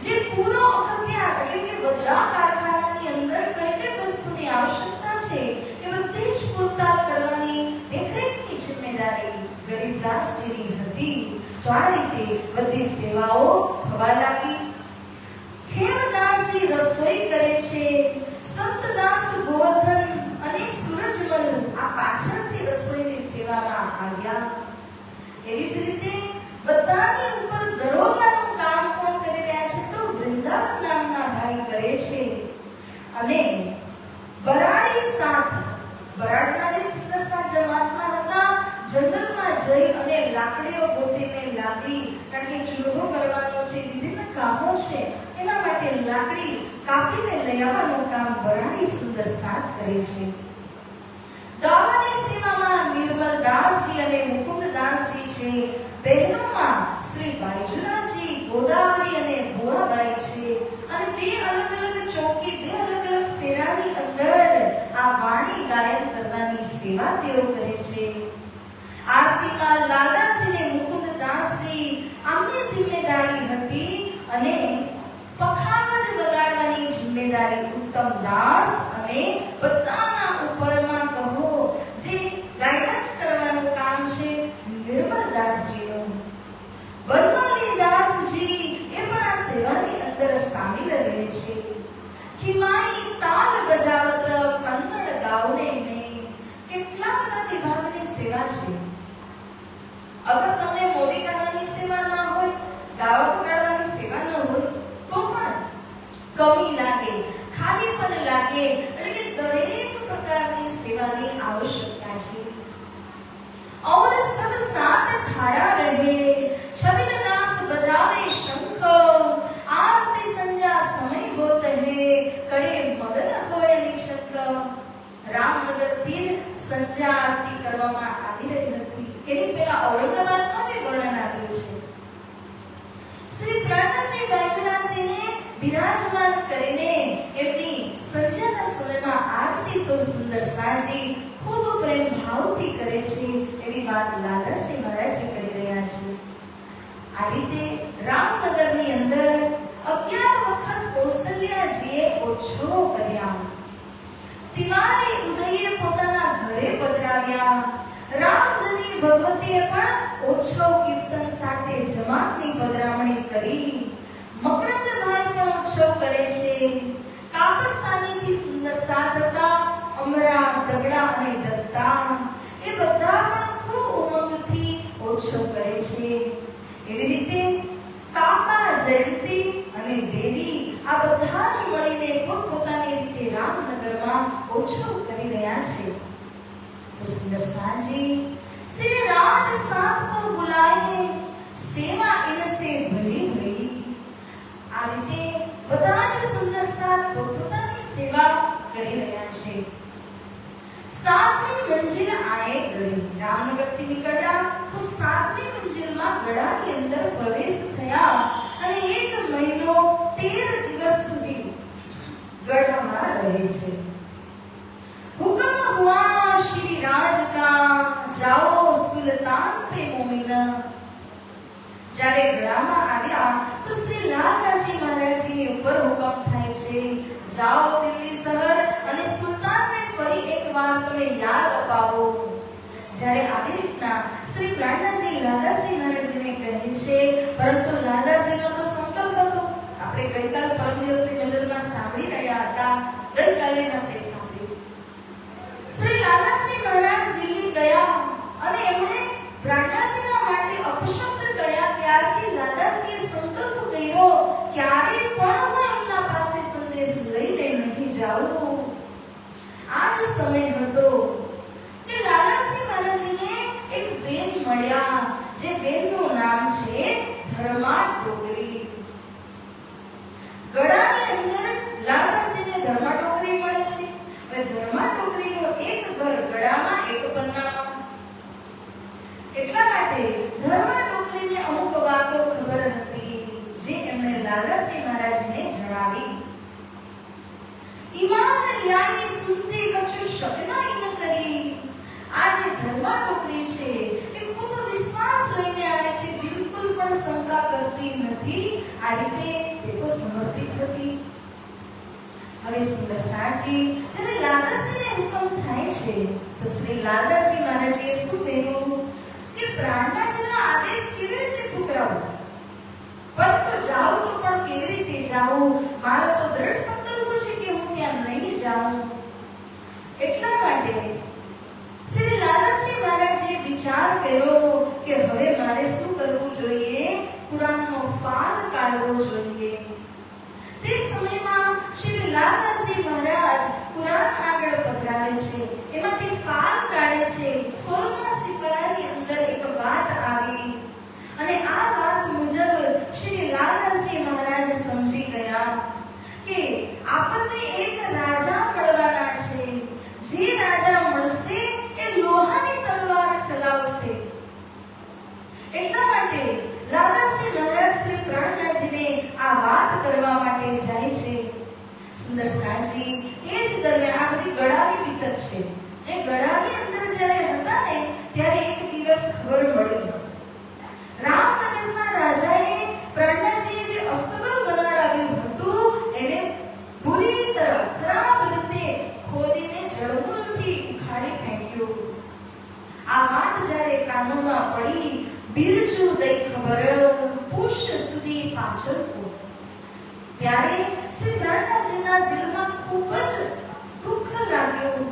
જે પૂરો અખ્તિયાર એટલે કે બધા કારખાનાની અંદર કઈ કઈ વસ્તુની આવશ્યકતા છે એ બધી જ પૂર્તાલ કરવાની દેખરેખની જિમ્મેદારી ગરીબદાસજીની હતી. તો આ રીતે બધી સેવાઓ થવા લાગી. ખેમદાસજી રસોઈ કરે છે. સંતદાસ ગોવર્ધન અને સૂરજમલ આ પાછળથી રસોઈની સેવામાં આવ્યા. એવી જ રીતે બધાની ઉપર દરોગાનું કામ કોણ કરી રહ્યા છે? તો વૃંદાવન નામના ભાઈ કરે છે. અને બરાડી સાથ, બરાડના જે સુંદર સાથ જમાતમાં હતા, જંગલમાં જઈ અને લાકડીઓ ગોતીને લાવી, કારણ કે ચૂલો કરવાનો છે, વિભિન્ન કામો છે, એના માટે લાકડી કાપીને લઈ આવવાનું કામ બરાડી સુંદર સાથ કરે છે. દાવાની સેવામાં નિર્મલદાસજી અને મુકુંદદાસજી છે. બહેનોમાં શ્રી બાઈજુરાજી, ગોદાવરી અને ભુવાબાઈ છે. અને બે અલગ અલગ ચોકી, બે અલગ અલગ ફેરાની અંદર આ વાણી ગાયન કરવાની સેવા તેઓ કરે છે. આરતીમાં લાલદાસજી અને મુકુંદદાસજી આમની જિમ્મેદારી હતી. અને પખાવજ વગાડવાની જિમ્મેદારી ઉત્તમદાસ અને બધાના ઉપરમાં કહો જે ગાઈડન્સ કરવાનું કામ છે નિર્મલદાસજીનું. વનમાલીદાસજી એ પણ આ સેવાની અંદર સામેલ રહે છે. ખિમાઈ તાલ બજાવત કન્નડ ગાવને મેં. કેટલા બધા વિભાગની સેવા છે. અગર તમને મોદી કરવાની સેવા ના હોય, ગાવા વગાડવાની સેવા ન હોય તો પણ કમી લાગે, ખાલી પણ લાગે. એટલે કે દરેક પ્રકારની સેવાની આવશ્યકતા છે. और सब साथ ठाड़ा रहे. छबिलदास बजावे शंख. आरती संध्या समय होत है करे मगन होय निशंक. रामनगर થી સંધ્યા આરતી કરવામાં આવી રહી હતી. એની પહેલા ઔરંગાબાદમાં બી વર્ણન આવ્યું છે. શ્રી પ્રાણજી બાઈજુરાજીને બિરાજમાન કરીને એમની સંધ્યાના સમયમાં આરતી સૌ સુંદર સાજી ખૂબ પ્રેમ ભાવથી કરે છે. એવી વાત લાલદાસજી મહારાજ કરી રહ્યા છે. આ રીતે રામનગરની અંદર 11 વખત કૌશલ્યાજીએ ઓછો કર્યા. તિવારી ઉદયે પોતાના ઘરે પધરાવ્યા. રામજની ભગવતીએ પણ ઓછો કીર્તન સાથે જમાતની પધરામણી કરી. મકરંદભાઈ પણ ઓછો કરે છે. કાપસ્તાનીથી સુંદર સાથ હતા અમરા, દગડા અને દત્તા. એ બધા પણ ખૂબ ઉમંગથી ઓછો કરે છે. એવી રીતે કાકા, જયંતી અને દેવી આ બધા જ મળીને પોતપોતાની રીતે રામનગરમાં ઓછો કરી રહ્યા છે. तो सुंदर साजी श्री राज साथ को बुलाए. सेवा इनसे भली हुई. આ રીતે બધા જ સુંદર સાથ પોતાની સેવા કરી રહ્યા છે. સાતમી મંજિલ આए गई. રામનગરથી નીકળ્યા તો સાતમી મંજિલમાં ગળાની અંદર પ્રવેશ થયા અને 1 મહિનો 13 દિવસ સુધી ગઢમાં રહે છે. हुक्म हुआ श्री राज का जाओ सुल्तान पे मोमिना. જ્યારે ગળામાં આવ્યા તો શ્રી લાલદાસજી મહારાજની ઉપર હુકમ થાય છે જાઓ દિલ્હી શહેર અને સુલતાનને ફરી એકવાર તમે યાદ અપાવો. જ્યારે આવી રીતના શ્રી પ્રાણનાથજી લાલાશ્રી મહારાજને કહે છે, પરંતુ લાલાશ્રીનો તો સંકલ્પ હતો. આપણે ગઈકાલ પરમ દિવસની નજરમાં સાંભળી રહ્યા હતા, ગઈકાલે જ આપણે સાંભળ્યું. શ્રી લાલાશ્રી મહારાજ દિલ્હી ગયા અને એમણે પ્રાણનાથજીના માટે અપશબ્દ ગયા. ત્યારથી લાલાશ્રીએ સંકલ્પ કર્યો, ક્યારે પણ હું એમના પાસે સંદેશ લઈને નહીં જાઉં. આ જ સમય હતો કે લાલાશ્રી મહારાજને એક બેન મળ્યા, જે બેનનું નામ છે ધર્મા ટોકરી. ગળાની અંદર લાલાશ્રીને ધર્મા ટોકરી મળે છે. હવે ધર્મા ટોકરીનું એક ઘર ગળામાં, એક પન્નામાં. એટલા માટે ધર્મા ટોકરીને અમુક વાતો ખબર હતી, જે એમણે લાલાશ્રી મહારાજને જણાવી. ઈમાન યાની સુનતે કछु શક ના ઇન કરી. આ જે ધર્મા ટોકરી છે એ ખૂબ વિશ્વાસ લઈને આવે છે, બિલકુલ પણ શંકા કરતી નથી. આ રીતે તેઓ સમર્પિત હતી. હવે સુંદર સાજી જ્યારે લાલાશ્રીને હુકમ થાય છે, તો શ્રી લાલાશ્રી મહારાજે શું કહ્યું કે પ્રાણનાથજીનો આદેશ કેવી રીતે ઠુકરાવો? પરંતુ જાઉં તો પણ કેવી રીતે જાઉં? મારો તો દ્રઢ સંકલ્પ છે કે હું ત્યાં નહીં જાઉં. એટલા માટે શ્રી લાલાશ્રી મહારાજે વિચાર કર્યો કે હવે મારે શું કરવું જોઈએ? કુરાનનો ફાલ કાઢવો જોઈએ. તે સમયમાં શ્રી લાલાશ્રી મહારાજ કુરાન આગળ પધરાવે છે, એમાંથી ફાલ કાઢે છે. 16મા સિપારાની અંદર એક વાત આવી અને આ વાત મુજબ શ્રી લાલાશ્રી મહારાજ સમજી ગયા કે આપણને એક રાજા મળવાના છે. જે રાજા મળશે એ લોહાની તલવાર ચલાવશે. એટલા માટે લાલાશ્રી મહારાજ શ્રી પ્રાણનાથજીને આ વાત કરવા માટે જાય છે. સુંદર સાજી એ જ દરમિયાન આ બધી ગળાની વિતક છે. એ ગળાની અંદર જ્યારે હતા ને ત્યારે એક દિવસ ખબર મળી, રામનગરના રાજાએ પ્રાણનાથજીએ જે અસ્તબલ બનાવડાવ્યું હતું એને પૂરી તરહ ખરાબ રીતે ખોદીને જળમૂળથી ઉખાડી ફેંક્યું. આ વાત જ્યારે કાનોમાં પડી, બિરજુ દઈ ખબર પુષ્ય સુધી પાછળ ત્યારે શ્રી પ્રાણનાથજીના દિલમાં ખૂબ જ દુઃખ લાગ્યું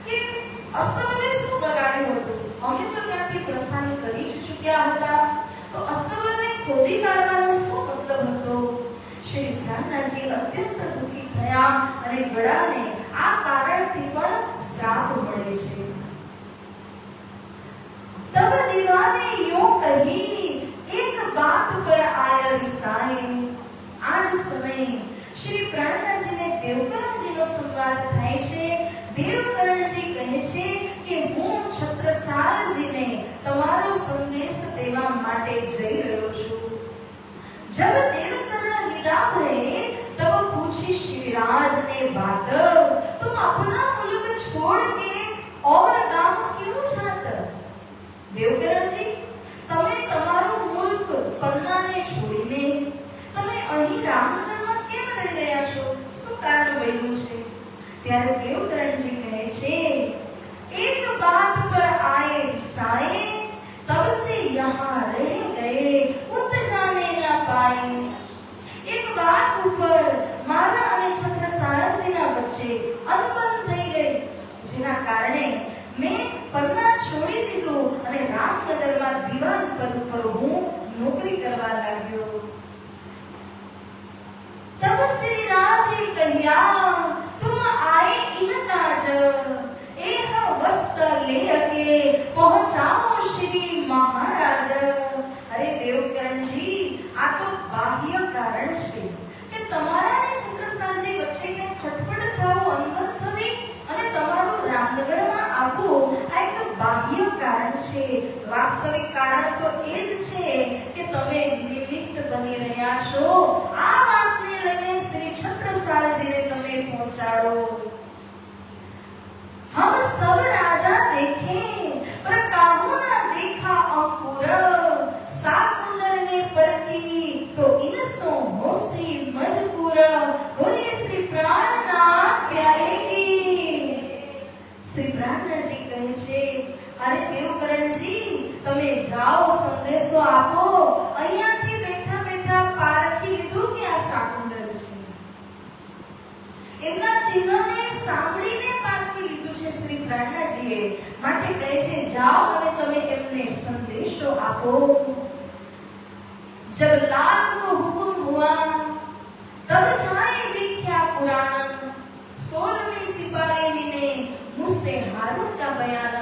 કે અસ્તબલે શું બગાડ્યું હતું? અમે તો ત્યાંથી પ્રસ્થાન કરી જ ચૂક્યા હતા, તો અસ્તબલને ખોદી કાઢવાનો શું મતલબ હતો? શ્રી પ્રાણનાથજી અત્યંત દુઃખી થયા અને ગળાને આ કારણથી પણ શ્રાપ મળે છે. तब दीवाने यूं कही एक बात पर आया रिसाए. आज समय श्री प्राणनाथजीने દેવકરણજીનો સંવાદ થાય છે. દેવકરણજી કહે છે કે હું છત્રસાલજીને તમારો સંદેશ દેવા માટે જઈ રહ્યો છું. जब देवकर्ण विदा भये तब पूछी शिवराज ने बात, तुम अपना मुल्क छोड़ के और गांव क्यों जाते? દેવકરણજી, તમે તમારું મુલ્ક પન્નાને છોડીને તમે અહીં રામનગરમાં કેમ રહી રહ્યા છો? શું કારણ બન્યું છે? ત્યારે દેવકરણજી કહે છે, એક બાત પર આए साए तब से यहाँ रह गए उत जाने ना पाए. એક વાત ઉપર મારા અને છત્રસાલજીના વચ્ચે અનબન થઈ ગઈ, જેના કારણે મેં પન્ના છોડી દીધું અને રામનગરમાં દીવાન પદ પર હું નોકરી કરવા લાગ્યો. तब श्री राजे कहिया तुम आए इन ताज एह वस्त लेके पहुंचाओ श्री महाराज. अरे देवकरणजी, આ તો બાહ્ય કારણ છે કે તમારા અને છત્રસાલજી વચ્ચે કંઈ ખટપટ થવું, અનબન થવી અને તમારું રામનગરમાં આવવું આ એક બાહ્ય કારણ છે. વાસ્તવિક કારણ તો એ જ છે કે તમે નિમિત્ત બની રહ્યા છો. આ વાતને લઈને શ્રી છત્રસાલજીને તમે પહોંચાડો. हम सब राजा देखे पर काहू ना देखा अंकुर. साकुंडल ने परखी तो इनसो होसी मजबूर. बोलिए श्री प्राण શ્રી પ્રાણજી કહે છે, અરે દેવકરણજી, તમે જાઓ, સંદેશો આપો. અહીંયાથી બેઠા બેઠા પારખી લીધું કે આ શાકુંડળ છે. એમના ચિહ્નને સાંભળીને પારખી લીધું છે શ્રી પ્રાણજીએ. માટે કહે છે, જાઓ અને તમે એમને સંદેશો આપો. जब लाल को हुक्म हुआ तब जाए देखा कुरान, 16वें सिपाही ने मुझसे हारून का बयान.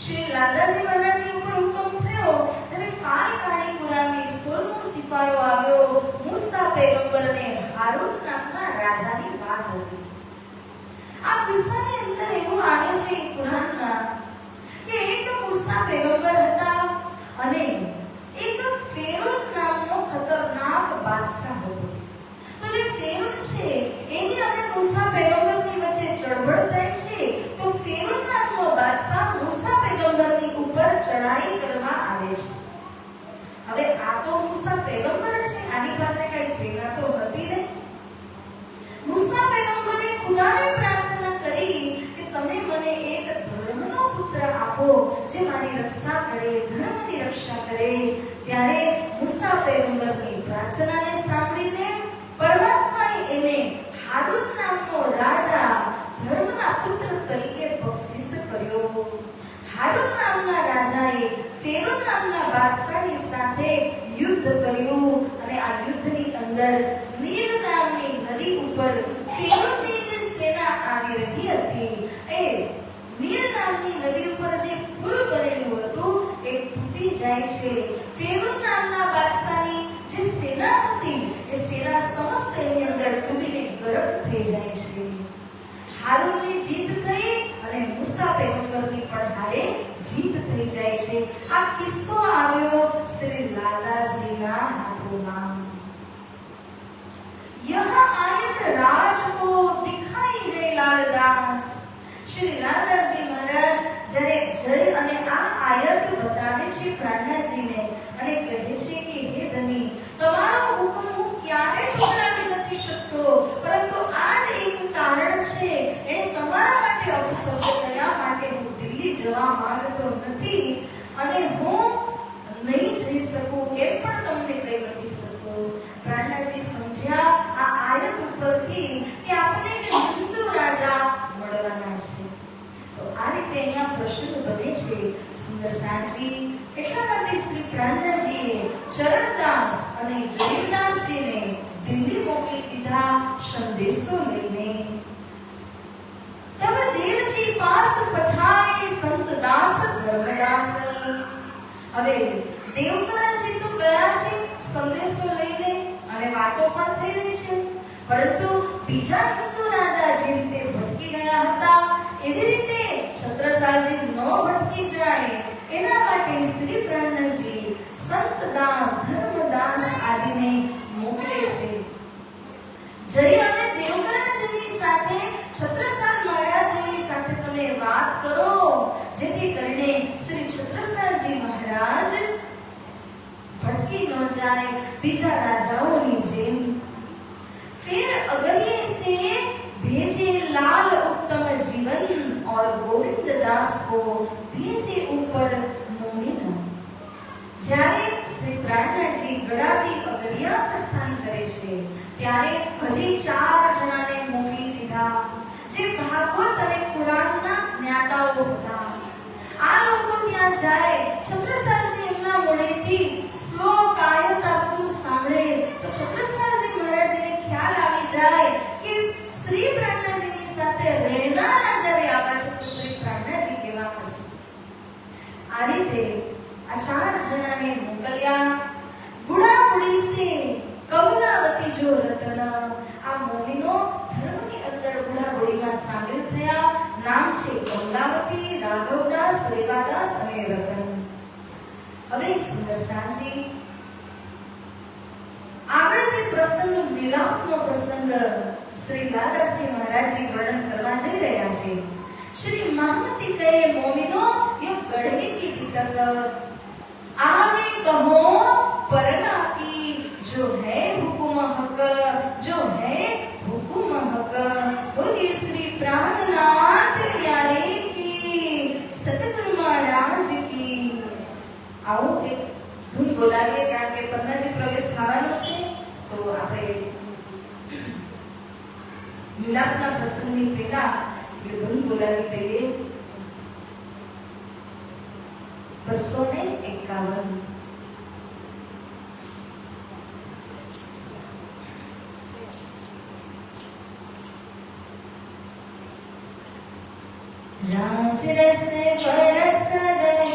श्री लादाजी महाराजની ઉપર હુકમ થયો જ્યારે ફાઈ કાઢી કુરાનની 16મો સિપાહીઓ આવ્યો. મૂસા પૈગંબરને હારૂન નામના રાજાની વાત હતી. આ કિસ્સાની અંદર એવું આવે છે કુરાનમાં કે એક મૂસા પૈગંબર હતા અને એક ફેરોન નામનો ખતરનાક બાદશાહ હતો. તો જે ફેરોન છે એની અને મૂસા પૈગંબરની વચ્ચે ચળવળ થાય છે. તો ફેરોન નામનો બાદશાહ મૂસા પૈગંબરની ઉપર ચડાઈ કરવા આવે છે. હવે આ તો મૂસા પૈગંબર છે, આની પાસે કઈ સેના તો હતી નહીં. મૂસા પૈગંબરે ખુદાને પ્રાર્થના કરી કે તમે મને એક ધર્મનો પુત્ર આપો જે મારી રક્ષા કરે, ધર્મની રક્ષા કરે. ત્યારે મૂસા પૈગંબરની પ્રાર્થનાને સાંભળીને પરમાત્માએ એને હારૂન નામનો રાજા, ધર્મના પુત્ર તરીકે બક્ષિસ કર્યો. હારૂન નામના રાજાએ ફેરોન નામના બાદશાહની સાથે યુદ્ધ કર્યું અને આ યુદ્ધની અંદર નીલ નામની નદી ઉપર ફેરોનની જે સેના આવી રહી હતી એ નીલ નામની નદી ઉપર જે પુલ બનેલું હતું એ તૂટી જાય છે. ફેરોન નામના બાદશાહની જે સેના હતી એ સેના સમસ્ત એની અંદર ડૂબીને ગરક થઈ જાય છે. હારૂનની જીત થઈ અને મૂસા પૈગંબરની પણ હારે જીત થઈ જાય છે. આ કિસ્સો આવ્યો શ્રી લાલાજીના હાથોમાં. यह आयत राज को दिखाई है लालदास. श्री लालदासजी महाराज જ્યારે જય અને આ આયત બતાવે છે પ્રાણજીને અને કહે છે કે હે ધની, તમારો હુકમ હું ક્યારે ટોળાવી નથી શકતો, પરંતુ આ જ એક કારણ છે એને તમારા માટે અવસર થયા માટે હું દિલ્હી જવા માંગતો નથી અને હું નહીં જઈ શકું એમ પણ તમને કહી નથી શકું. પ્રાણજી સમજ્યા આ આયત ઉપરથી કે આપણે કે હિન્દુ રાજા મળવાના છે. તો આ રીતે અહીંયા પ્રશ્ન બને છે સુંદર સાંજી. એટલા માટે શ્રી પ્રાણજીએ ચરણદાસ અને ગરીબદાસજીને દિલ્હી મોકલી દીધા સંદેશો લઈને. તબ દેવજી પાસ પઠાય સંત દાસ ધર્મદાસ. હવે દેવકરણજી તો ગયા છે સંદેશો લઈને અને વાતો પણ થઈ રહી છે, પરંતુ બીજા હિન્દુ રાજા જે રીતે ભટકી ગયા હતા એવી રીતે છત્રસાલજી ન ભટકી જાય એના માટે શ્રી પ્રાણજી સંત દાસ, ધર્મદાસ આદિને મોકલે છે. જય અને દેવકરણજીની સાથે છત્રસાલ મહારાજની સાથે તમે વાત કરો જેથી કરીને શ્રી છત્રસાલજી મહારાજ भटकी न जाए बीजा राजाओं जेम. फिर अगर ये से भेजे लाल उत्तम जीवन और गोविंद दास को भेजे ऊपर मोमिन. જ્યારે શ્રી પ્રાણજી ગડાથી અગરિયા પ્રસ્થાન કરે છે ત્યારે હજી 4 જણાને મોકલી દીધા જે ભાગવત અને કુરાનના જ્ઞાતાઓ હતા. આ લોકો ત્યાં જાય, છત્રસાલજી એમના મોઢેથી શ્લોક આયત આ બધું સાંભળે તો છત્રસાલજી મહારાજને ખ્યાલ આવી જાય કે શ્રી પ્રાણજીની સાથે રહેનારા જ્યારે આવા છે તો શ્રી પ્રાણજી કેવા હશે. આ રીતે આ 4 જણાને મોકલ્યા. બુढ़ा बुढ़ी से कमलावती जो रतन. આ મોમીનો ધર્મની અંદર બુढ़ा बुढ़ीમાં સામેલ થયા. નામ છે કમલાવતી, રાઘવદાસ, રેવાદાસ અને રતન. હવે સુંદર સાંજી આગળ જે પ્રસંગ મિલાપનો પ્રસંગ શ્રી લાલાજી મહારાજજી વર્ણન કરવા જઈ રહ્યા છે. શ્રી મહામતી કહે મોમિનો યહ ગढ़े की टिकट आगे कहो परना की जो है हुकुम हक, जो है हुकुम हक. बोलिए श्री प्राणनाथ प्यारे की सतगुरु महाराज की आओ एक ધૂન બોલાવીએ કારણ કે પન્નાજી પ્રવેશ થવાનો છે તો આપણે મિલાપના પ્રસંગની પહેલા એ ધૂન બોલાવી દઈએ 251 राज रस बरस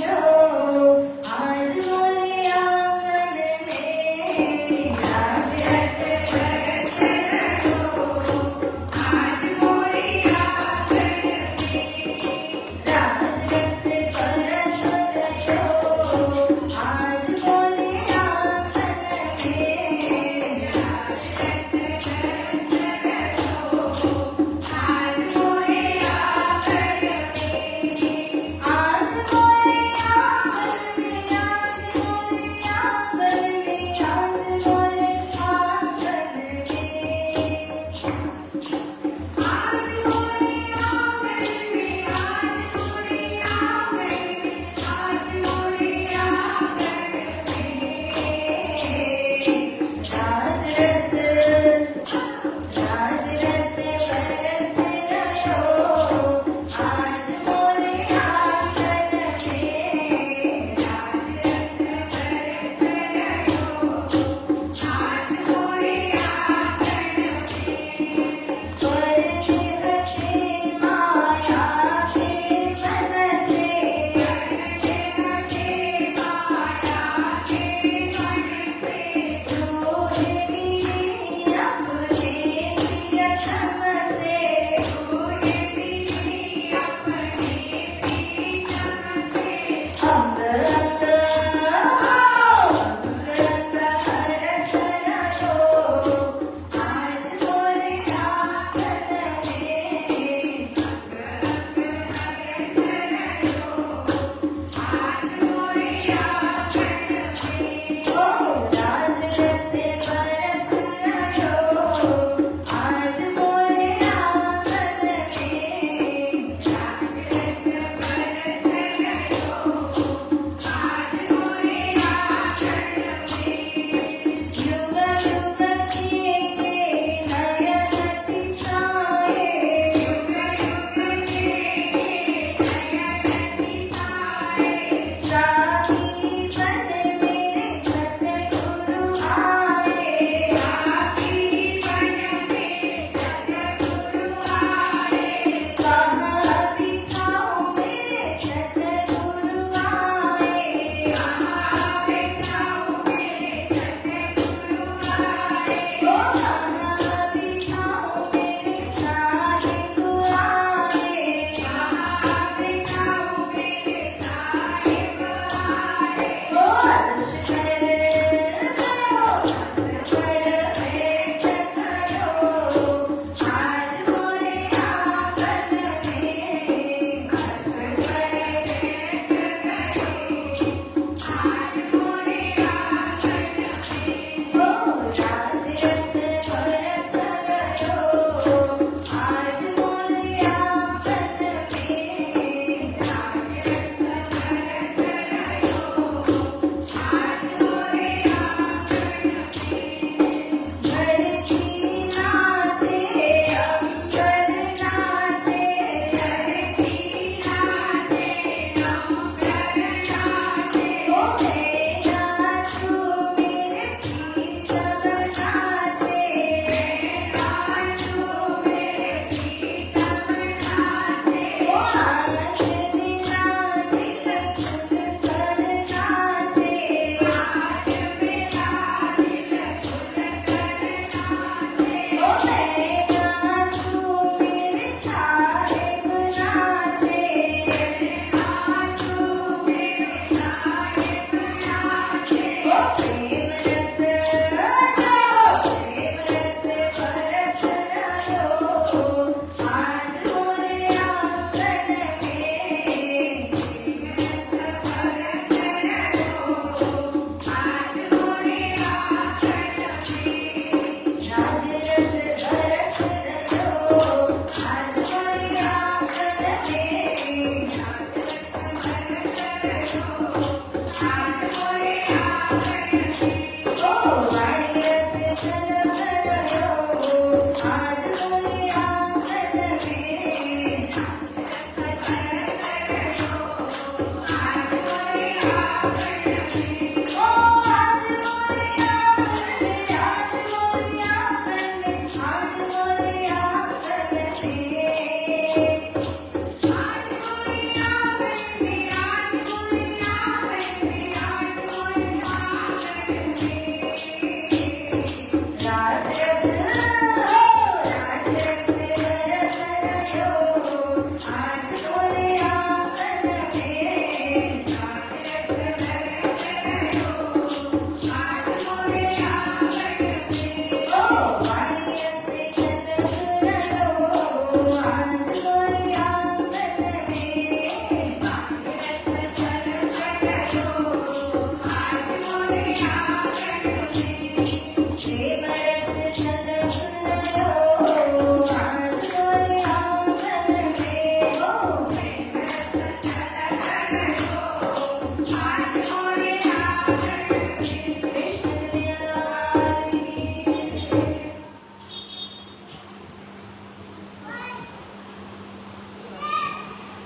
रहो आज मोरे आंगन में राज रस बरस रहो आज मोरे आंगन में राज रस बरस रहो आज मोरे आंगन में राज रस बरस रहो आज मोरे आंगन आज मोरे आंगन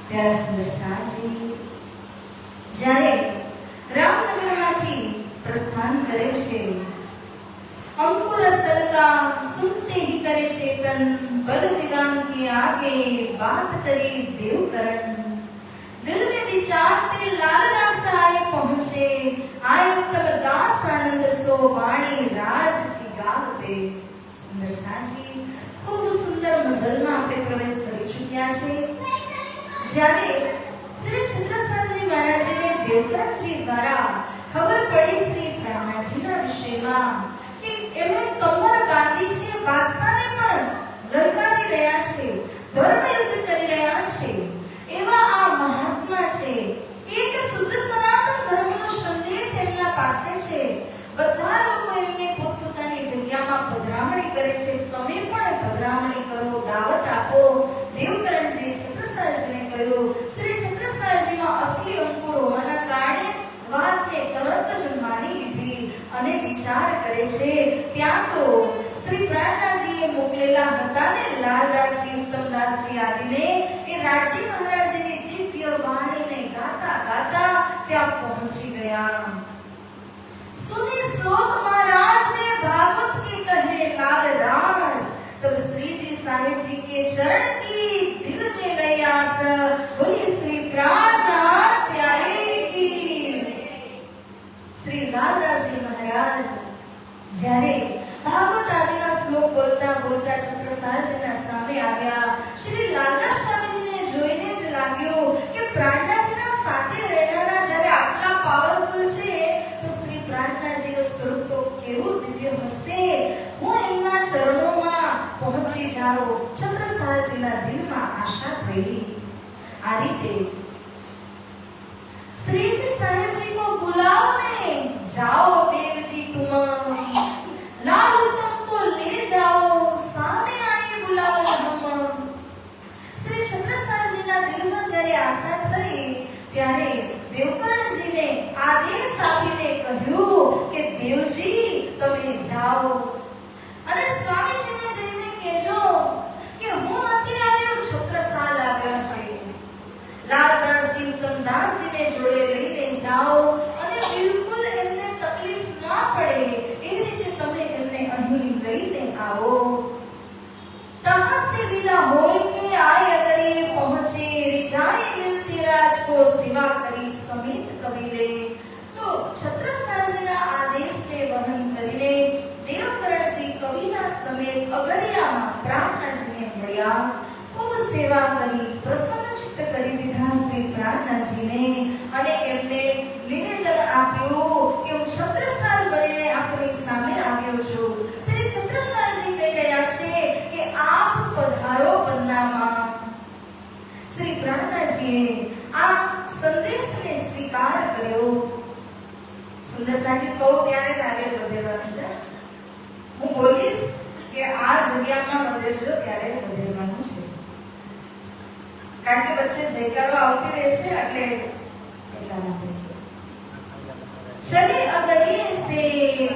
प्यारा सुंदर साजी જ્યારે રામનગરમાંથી પ્રસ્થાન કરે છે अंकुर सल का सुनते ही करे चेतन बल दीवान के आगे बात करी देवकरण दिल में विचारते लालदास आए पहुंचे आयो तब दास आनंद सो वाणी राज की गाते सुंदर साजी खूब सुंदर मजलમાં આપણે પ્રવેશ કરી ચૂક્યા છે જ્યારે શ્રી છત્રસાલજી મહારાજને દેવકરણજી દ્વારા ખબર પડી શ્રી પ્રાણાજીના વિષયમાં કે એમણે કમર બાંધી છે બાદશાહને પણ લલકારી રહ્યા છે ધર્મ યુદ્ધ કરી રહ્યા છે એવા આ મહાત્મા છે એક શુદ્ધ સનાતન ધર્મનો સંદેશ એમના પાસે છે બધા લોકો એમને પોતપોતાની જગ્યામાં પધરામણી કરે છે તમે પણ પધરામણી કરો દાવત આપો દેવકરણજી છત્રસાલજીને કહ્યું શ્રી છત્રસાલજીમાં અસલી અંકુર હોવાના કારણે વાતને તરત જ માની લીધી અને વિચાર કરે છે ત્યાં તો શ્રી પ્રાણનાજીએ મોકલેલા હતા ને લાલદાસજી ઉત્તમદાસજી આદિને એ રાજજી મહારાજની દિવ્ય વાણીને ગાતા ગાતા ત્યાં પહોંચી ગયા सुने श्लोक महाराज ने भागवत के कहे लालदास तब श्री जी साहिब जी के चरण की दिल में लई आस बोली श्री प्राणनाथ प्यारे की श्री लालदास जी महाराज જ્યારે ભાગવત આદિના શ્લોક બોલતા બોલતા છત્રસાલજીના સામે આવ્યા શ્રી લાલદાસ સ્વામીજીને જોઈને જ લાગ્યું કે પ્રાણનાજીના સાથે રહેનારા જ્યારે આટલા પાવરફુલ છે તો શ્રી પ્રાણનાજીનું સ્વરૂપ તો કેવું દિવ્ય હશે હું એમના ચરણોમાં પહોંચી જાઉં છત્રસાલજીના દિલમાં આશા થઈ આ રીતે श्री जी साहिब जी को बुलाओ ने जाओ देव जी तुम लाल तुमको ले जाओ सामने आए बुलाओ हम श्री छत्रसाल जी ना दिल में જ્યારે આશા થઈ ત્યારે દેવકરણજીને આદેશ આપીને કહ્યું કે દેવજી તમે જાઓ અને સ્વામીજીને જઈને કહેજો કે હું નથી આવ્યો છત્રસાલ આવ્યો છે લાલદાસજી ઉત્તમદાસજીને જોડે લઈને જાઓ અને બિલકુલ એમને તકલીફ ના પડે એવી રીતે તમે એમને અહીં લઈને આવો तहाँ से विदा होय के आए अगर ये पहुंचे रिजाए मिलती राज को सेवा करी समेत कबीले तो छत्रसालजीना आदेश ने वहन કરીને દેવકરણજી કવિના સમેત અગરિયામાં પ્રાણનાજીને મળ્યા ખૂબ સેવા કરી પ્રસન્ન ચિત્ત કરી દીધા શ્રી પ્રાણનાજીને અને એમને નિવેદન આપ્યું કે હું છત્રસાલ બનીને આપની સામે આવ્યો છું શ્રી છત્રસાલજી કહી રહ્યા છે કે આપ પધારો બન્નામાં શ્રી પ્રાણનાજીએ આ સંદેશને સ્વીકાર કર્યો સુંદરસાજી કહું ત્યારે નારિયેળ વધેરવાનું છે હું બોલીશ કે આ જગ્યામાં વધેરજો ત્યારે વધેરવાનું છે કારણ કે વચ્ચે જયકારો આવતી રહેશે એટલે એટલા માટે चले अगले से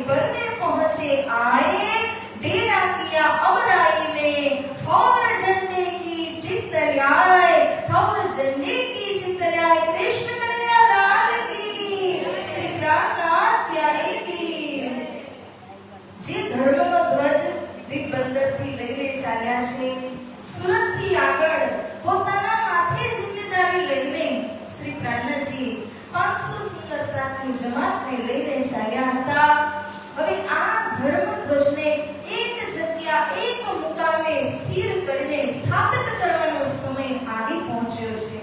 बरने पहुंचे आए डेरा किया अमराई में ठौर झंडे की चित ल्याए ठौर झंडे की चित ल्याए कृष्ण कन्हैया लाल की श्री प्राणनाथ प्यारे की जे धर्मનો ધ્વજ દિગ્બંદરથી લઈને ચાલ્યા છે સુરતથી આગળ પોતાના માથે જિમ્મેદારી લઈને શ્રી પ્રાણનાજી 500 સુંદર સાથની જમાતને લઈને ચાલ્યા હતા હવે આ ધર્મધ્વજને એક જગ્યા એક મુકામે સ્થિર કરીને સ્થાપિત કરવાનો સમય આવી પહોંચ્યો છે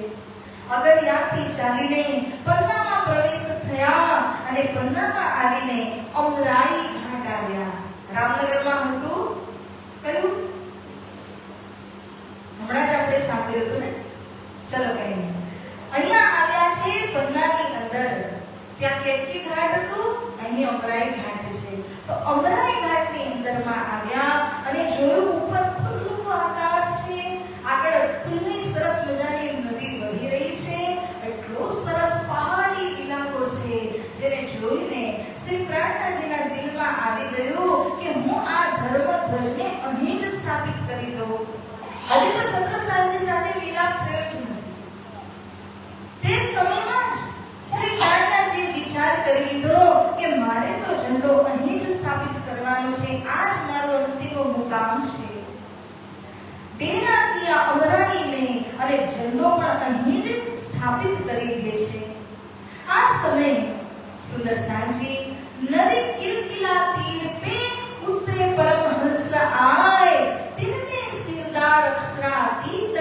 અગરિયાથી ચાલીને પન્નામાં પ્રવેશ થયા અને પન્નામાં આવીને અમરાઈ ઘાટ આવ્યા રામનગરમાં હતું કયું હમણાં જ આપણે ત્યાં કેતકી ઘાટ હતું, અહીં અમરાઈ ઘાટ છે. તો અમરાઈ ઘાટની અંદરમાં આવ્યા અને જોયું ઉપર ખુલ્લું આકાશ છે, આગળ ખુલ્લી સરસ મજાની નદી વહી રહી છે, એટલો સરસ પહાડી ઇલાકો છે, જેને જોઈને શ્રી પ્રાણનાજીના દિલમાં આવી ગયું કે હું આ ધર્મધ્વજને અહીં જ સ્થાપિત કરી દઉં. હજી તો છત્રસાલજી સાથે મિલાપ થયો જ નથી. તે સમયમાં જ શ્રી પ્રાણનાજીએ વિચાર કરી લીધો કે મારે તો ઝંડો અહીં જ સ્થાપિત કરવાનો છે, આ જ મારો અંતિમ મુકામ છે. તેના કિયા અમરાઈ में અને ઝંડો પણ અહીં જ સ્થાપિત કરી દે છે. આ સમય સુંદર સાંજી नदी किलकिला तीर पे उतरे परमहंस आए, तिनके सिरदार अक्षरातीत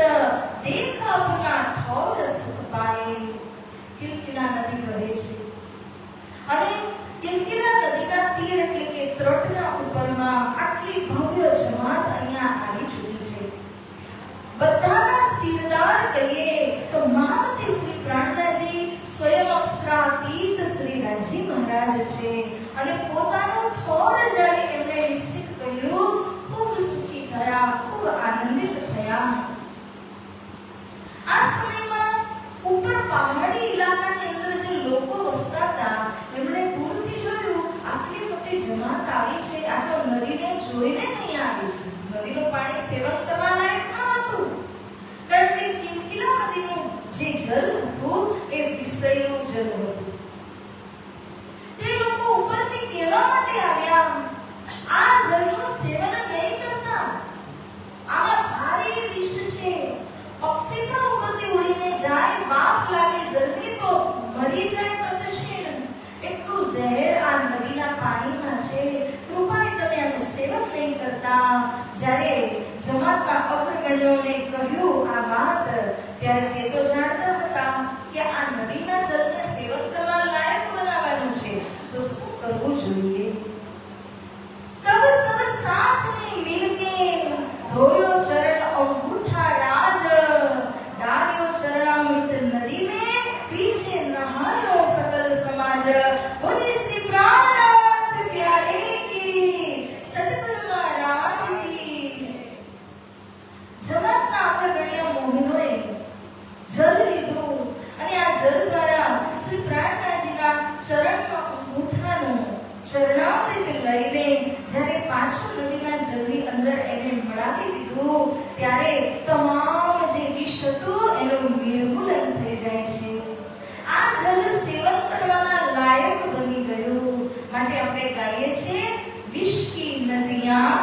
देखा अपना ठौर सुख पाए. किलकिला नदी વહે છે અને કિલકિલા નદીના તીર એટલે કે ત્રટના ઉપરમાં આટલી ભવ્ય જમાત અહીંયા આવી ચૂકી છે. બધાના સિરદાર કહીએ તો મહામતી શ્રી પ્રાણનાજી સ્વયં અક્ષરાતીત શ્રી રાજી મહારાજ છે અને પોતાનો ઠોર જ્યારે એમણે નિશ્ચિત કર્યું, ખૂબ સુખી થયા, ખૂબ આનંદિત થયા. આ સમયમાં ઉપર પહાડી ઇલાકાની અંદર જે લોકો વસતા હતા એમણે દૂરથી જોયું આટલી મોટી જમાત આવી છે, આ તો નદીને જોઈને જ અહીંયા આવી છે. નદીનું પાણી સેવન કરવા લાયક ન હતું, કારણ કે કિલકિલા નદીનું જે જલ હતું એ વિષયનું જલ હતું. તે લોકો ઉપરથી કહેવા માટે આવ્યા, આ જલનું સેવન નહીં કરતા, આમાં ભારે વિષ છે, પક્ષી પણ ઉપરથી ઉડીને જાય, વાફ લાગે જલ્દી તો મરી જાય પતશેણ, એટલું ઝેર આ નદીના પાણીમાં છે, કૃપાએ તમે આનું સેવન નહીં કરતા. જ્યારે જમાતના અગ્રગણ્યોને કહ્યું આ વાત, ત્યારે તે તો જાણતા હતા કે આ નદીના જલને સેવન કરવા લાયક બનાવવાનું છે, તો શું કરવું જોઈએ? તબ સબ સાથ ને મિલકે ધોયો ચરણ અંગૂઠા રાજ, डालियो चरणामृत नदी में पीछे नहायो सकल समाज. बोले श्री प्राणनाथ प्यारे की, सतगुरु महाराज की. જગતના અગ્રગણ્ય મોહિનોએ જલ લીધું અને આ જલ દ્વારા શ્રી પ્રાણનાજીના ચરણનો અંગૂઠાનો ચરણામૃત લઈને જ્યારે પાછું નદીના જલની અંદર એને મળાવી દીધું, ત્યારે તમામ જે વિષ હતું એનું નિર્મૂલન થઈ જાય છે. આ જલ સેવન કરવાના લાયક બની ગયું. માટે આપણે ગાઈએ છીએ, વિષ કી નદિયા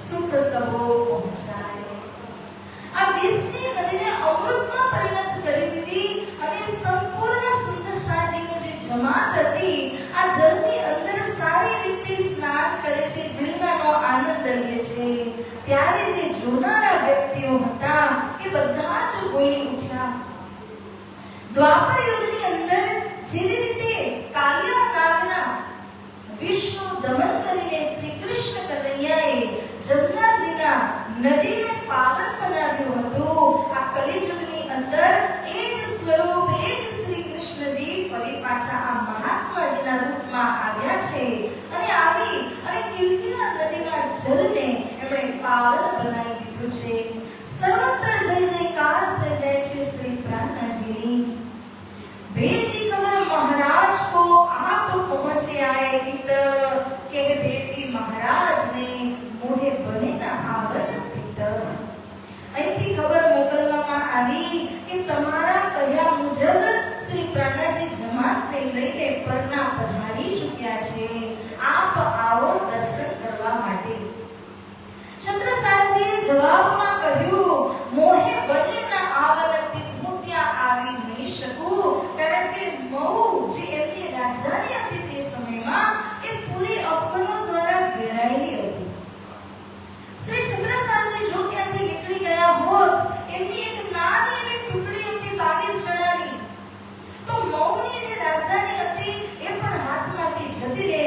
સુખ સબો પહોંચાય. આ વિષની નદીને અમૃતમાં પરિણત કરી દીધી અને સંપૂર્ણ સુંદર સાજીનું જે જમાત હતી આ જલની અંદર સારી રીતે સ્નાન કરે છે, ઝીલનાનો આનંદ લે છે. ત્યારે જે જોનારા વ્યક્તિઓ હતા એ બધા જ બોલી ઉઠ્યા. દ્વાપર યુગની અંદર જેવી રીતે કાલિયા નાગના વિષ્ણુ દમન કરીને શ્રી કૃષ્ણ કનૈયાએ જમનાજીના નદીને પાવન બનાવ્યું હતું, આ કલિયુગની અંદર એ જ સ્વરૂપ, એ જ શ્રી કૃષ્ણજી ફરી પાછા આ મહાત્માજીના રૂપમાં આવ્યા છે અને આવી અને કિલકિલા નદીના જલને એમણે પાવન બનાવી દીધું છે. સર્વત્ર જય જયકાર થઈ જાય છે શ્રી પ્રાણનાજીની. भेजी खबर महाराज को आप पहुंचे आए इत, के भेजी महाराज ने मोहे बने ना आवत इत. અહીંથી ખબર મોકલવામાં આવી કે તમારા કહ્યા મુજબ શ્રી પ્રાણનાજી જમાતને લઈને પરના પધારી ચૂક્યા છે, આપ આવો દર્શન કરવા માટે. છત્રસાલજીએ જવાબમાં કહ્યું, મોહે બને ના આવત इत, હું ત્યાં આવી નહીં શકું, કારણ કે મહુ જે એમની રાજધાની હતી તે સમયમાં એ પૂરી અફઘાનો દ્વારા ઘેરાયેલી હતી. શ્રી છત્રસાલજી જો ત્યાંથી નીકળી ગયા હોત, એમની એક નાની એવી ટુકડી હતી 22 જણાની, તો મહુની જે રાજધાની હતી એ પણ હાથમાંથી જતી રહે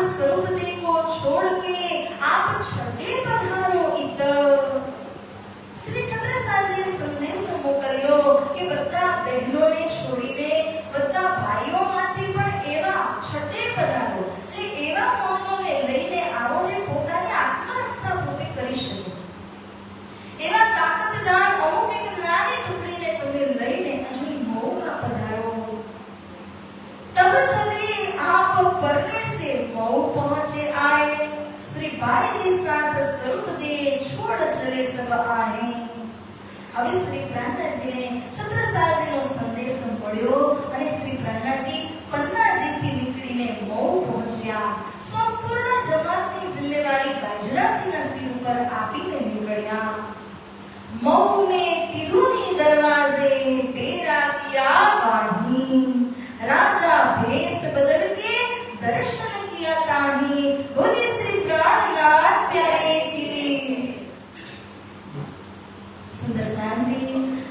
स्वरूप देखो छोड़ के आप छठे पधारो इतर। श्री छत्रसालजीએ સંદેશ મોકલ્યો કે બધા બહેનોને છોડીને બધા ભાઈઓમાંથી પણ એવા છઠે પધારો, એટલે એવા મૌનોને લઈને આવો જે પોતાની આત્મરક્ષા પોતે કરી શકે, એવા તાકાતદાર અમુક એક નાની ટુકડીને તમે લઈને અહીં મૌમાં પધારો। तब चले आप परने से मऊ पहुंचे आए, श्री भाई जी साथ स्वरूप दे छोड़ चले सब आए। હવે શ્રી પ્રાણનાજીને છત્રસાલજીનો સંદેશ મળ્યો અને શ્રી પ્રાણનાજી પન્નાજીથી નીકળીને મઉ પહોંચ્યા। સંપૂર્ણ જમાતની જિમ્મેવારી બાજરાજીના સિર ઉપર આપીને નીકળ્યા। मऊ में तिरुनी दरवाजे डेरा किया बाही, राजा भेष बदल के दर्शन किया ताही। बोले श्री प्राणनाथ प्यारे की। सुंदर सांजी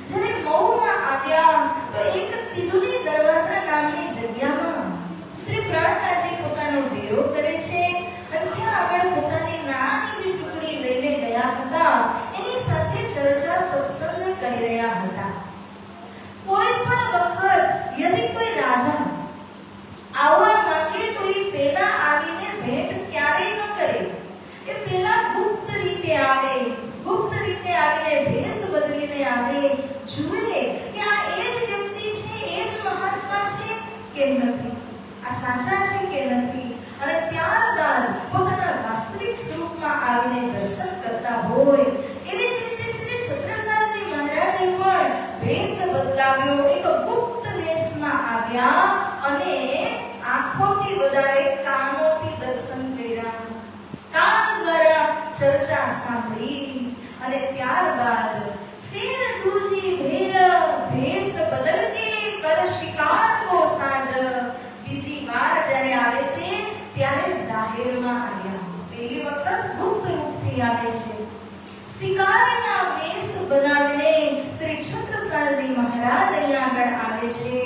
જ્યારે મઉમાં આવ્યા તો એક તિરુની દરવાજા નામની જગ્યામાં શ્રી પ્રાણનાજી પોતાનો ડેરો કરે છે અને ત્યાં આગળ પોતાની નાની જે ટુકડી લઈને ગયા હતા એની સાથે ચર્ચા સત્સંગ કરી રહ્યા હતા। કોઈ પણ વખત यदि કોઈ રાજા આવવા માંગે તો એ પહેલા આવીને ભેટ ક્યારેય ન કરે, એ પહેલા ગુપ્ત રીતે આવે, ગુપ્ત રીતે આવીને ભેષ બદલીને આવે, જુએ કે આ એ જ વ્યક્તિ છે, એ જ મહાત્મા છે કે નથી, આ સાચા છે કે નથી, અને ત્યારબાદ પોતાના વાસ્તવિક સ્વરૂપમાં આવીને દર્શન કરતા હોય। એવી જ રીતે શ્રી છત્રસાલજી મહારાજે પણ ભેષ બદલાવ્યો, એક ગુપ્ત વેશમાં આવ્યા અને આંખોથી વધારે કાનોથી દર્શન કર્યા, કાન દ્વારા ચર્ચા સાંભળી અને ત્યારબાદ फिर दूजी भेर भेष बदल के कर शिकार को साज। બીજી વાર જ્યારે આવે છે ત્યારે જાહેરમાં આવ્યા, પહેલી વખત ગુપ્ત રૂપથી આવે છે। શિકારીના વેશ બનાવીને શ્રી છત્રસાલજી महाराज અહીંયા આગળ આવે છે।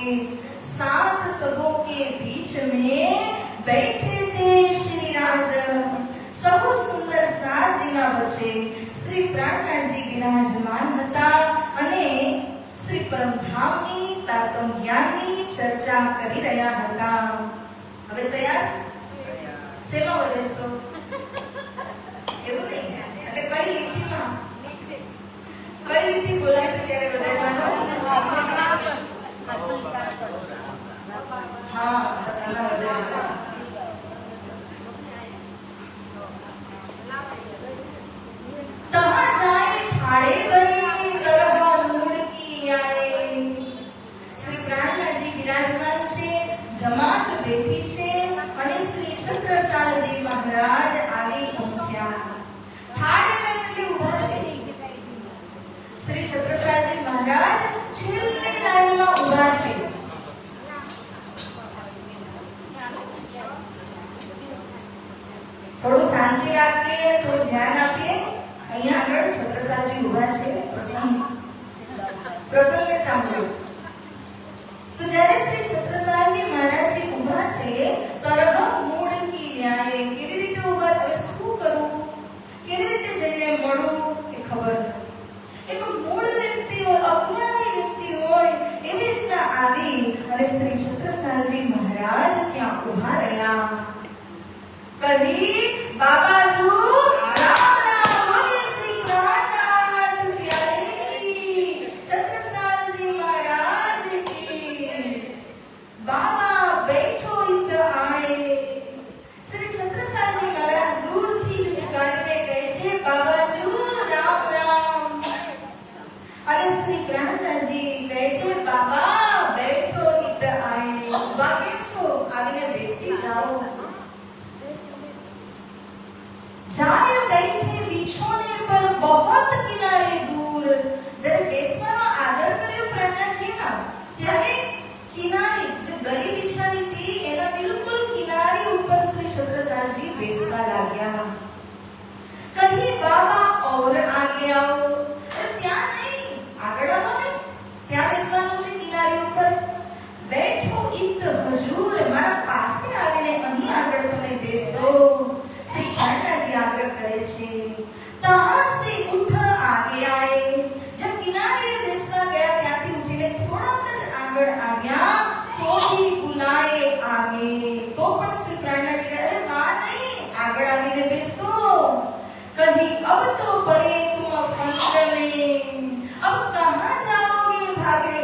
सात सबों के बीच में बैठे थे श्री राज। सबो सुंदर साजीना वच्चे श्री प्राणनाजी विराजमान હતા અને શ્રી પરમધામની તાતમ જ્ઞાનની ચર્ચા કરી રહ્યા હતા। હવે તૈયાર? સેવા વધેશો એવું નહીં, એટલે કઈ લીટીમાં કઈ લીટી બોલાશે ત્યારે વધારવાનો? હા, બસ આમાં વધારજો। तहाँ जाए ठाड़े बनी तरह मूड़ की आए। श्री प्राणनाजी विराजमान छे, जमात बैठी छे અને શ્રી છત્રસાલજી મહારાજ આવી પહોંચ્યા। ઠાડે એટલે ઊભા છે। શ્રી છત્રસાલજી મહારાજ છેલ્લી લાઈનમાં ઊભા છે। થોડું શાંતિ રાખીએ, થોડું ધ્યાન આપીએ। અહીંયા આગળ છત્રસાલજી ઊભા છે, પ્રસંગને સાંભળો। તો જ્યારે શ્રી છત્રસાલજી મહારાજજી ઊભા છે, તરહ મૂળ કી ન્યાય, કેવી રીતે ઊભા છે, હવે શું કરવું, કેવી રીતે જઈને મળવું એ ખબર નથી। એક મૂળ વ્યક્તિ હોય, અજ્ઞાની વ્યક્તિ હોય, એવી રીતના આવી અને શ્રી છત્રસાલજી મહારાજ ત્યાં ઊભા રહ્યા। कभी बाबा जो राम राम बोले श्री प्राणनाथ प्यारे की, छत्रसाल जी महाराज की। बाबा बैठो इत आए। श्री छत्रसाल जी महाराज दूर थी જ પુકારીને કહે છે બાબાજુ રામ રામ, અને શ્રી પ્રાણનાજી કહે છે બાબા બેઠો इत आए। ઊભા કેમ છો? આવીને બેસી જાઓ। जाए बैठे बिछोने पर बहुत किनारे दूर। जरे बेसવાનો આદર કર્યો પ્રાણનાજીના, ત્યારે કિનારે જે દરી બિછાવી હતી એના બિલકુલ કિનારે ઉપર શ્રી છત્રસાલજી બેસવા લાગ્યા। કહી બાબા और आगे आओ। ત્યાં નહીં, આગળ આવો ને, ત્યાં બેસવાનું છે કિનારે ઉપર। बैठो इत हुजूर, મારા પાસે આવીને અહીં આગળ તમે બેસો. શ્રી કાन्हाजी आग्रह करे छे, तहां से उठ आगे आए. जब किनारे बेसवा गया ત્યાંથી ઉઠીને થોડાક જ આગળ આવ્યા તો ही बुलाए आगे. तो પણ શ્રી કાन्हाजी કહે, અરે વાહ નહીં, આગળ આવીને બેસો. कहीं अब तो परे तुम फंद में, अब कहां जाओगे भागे.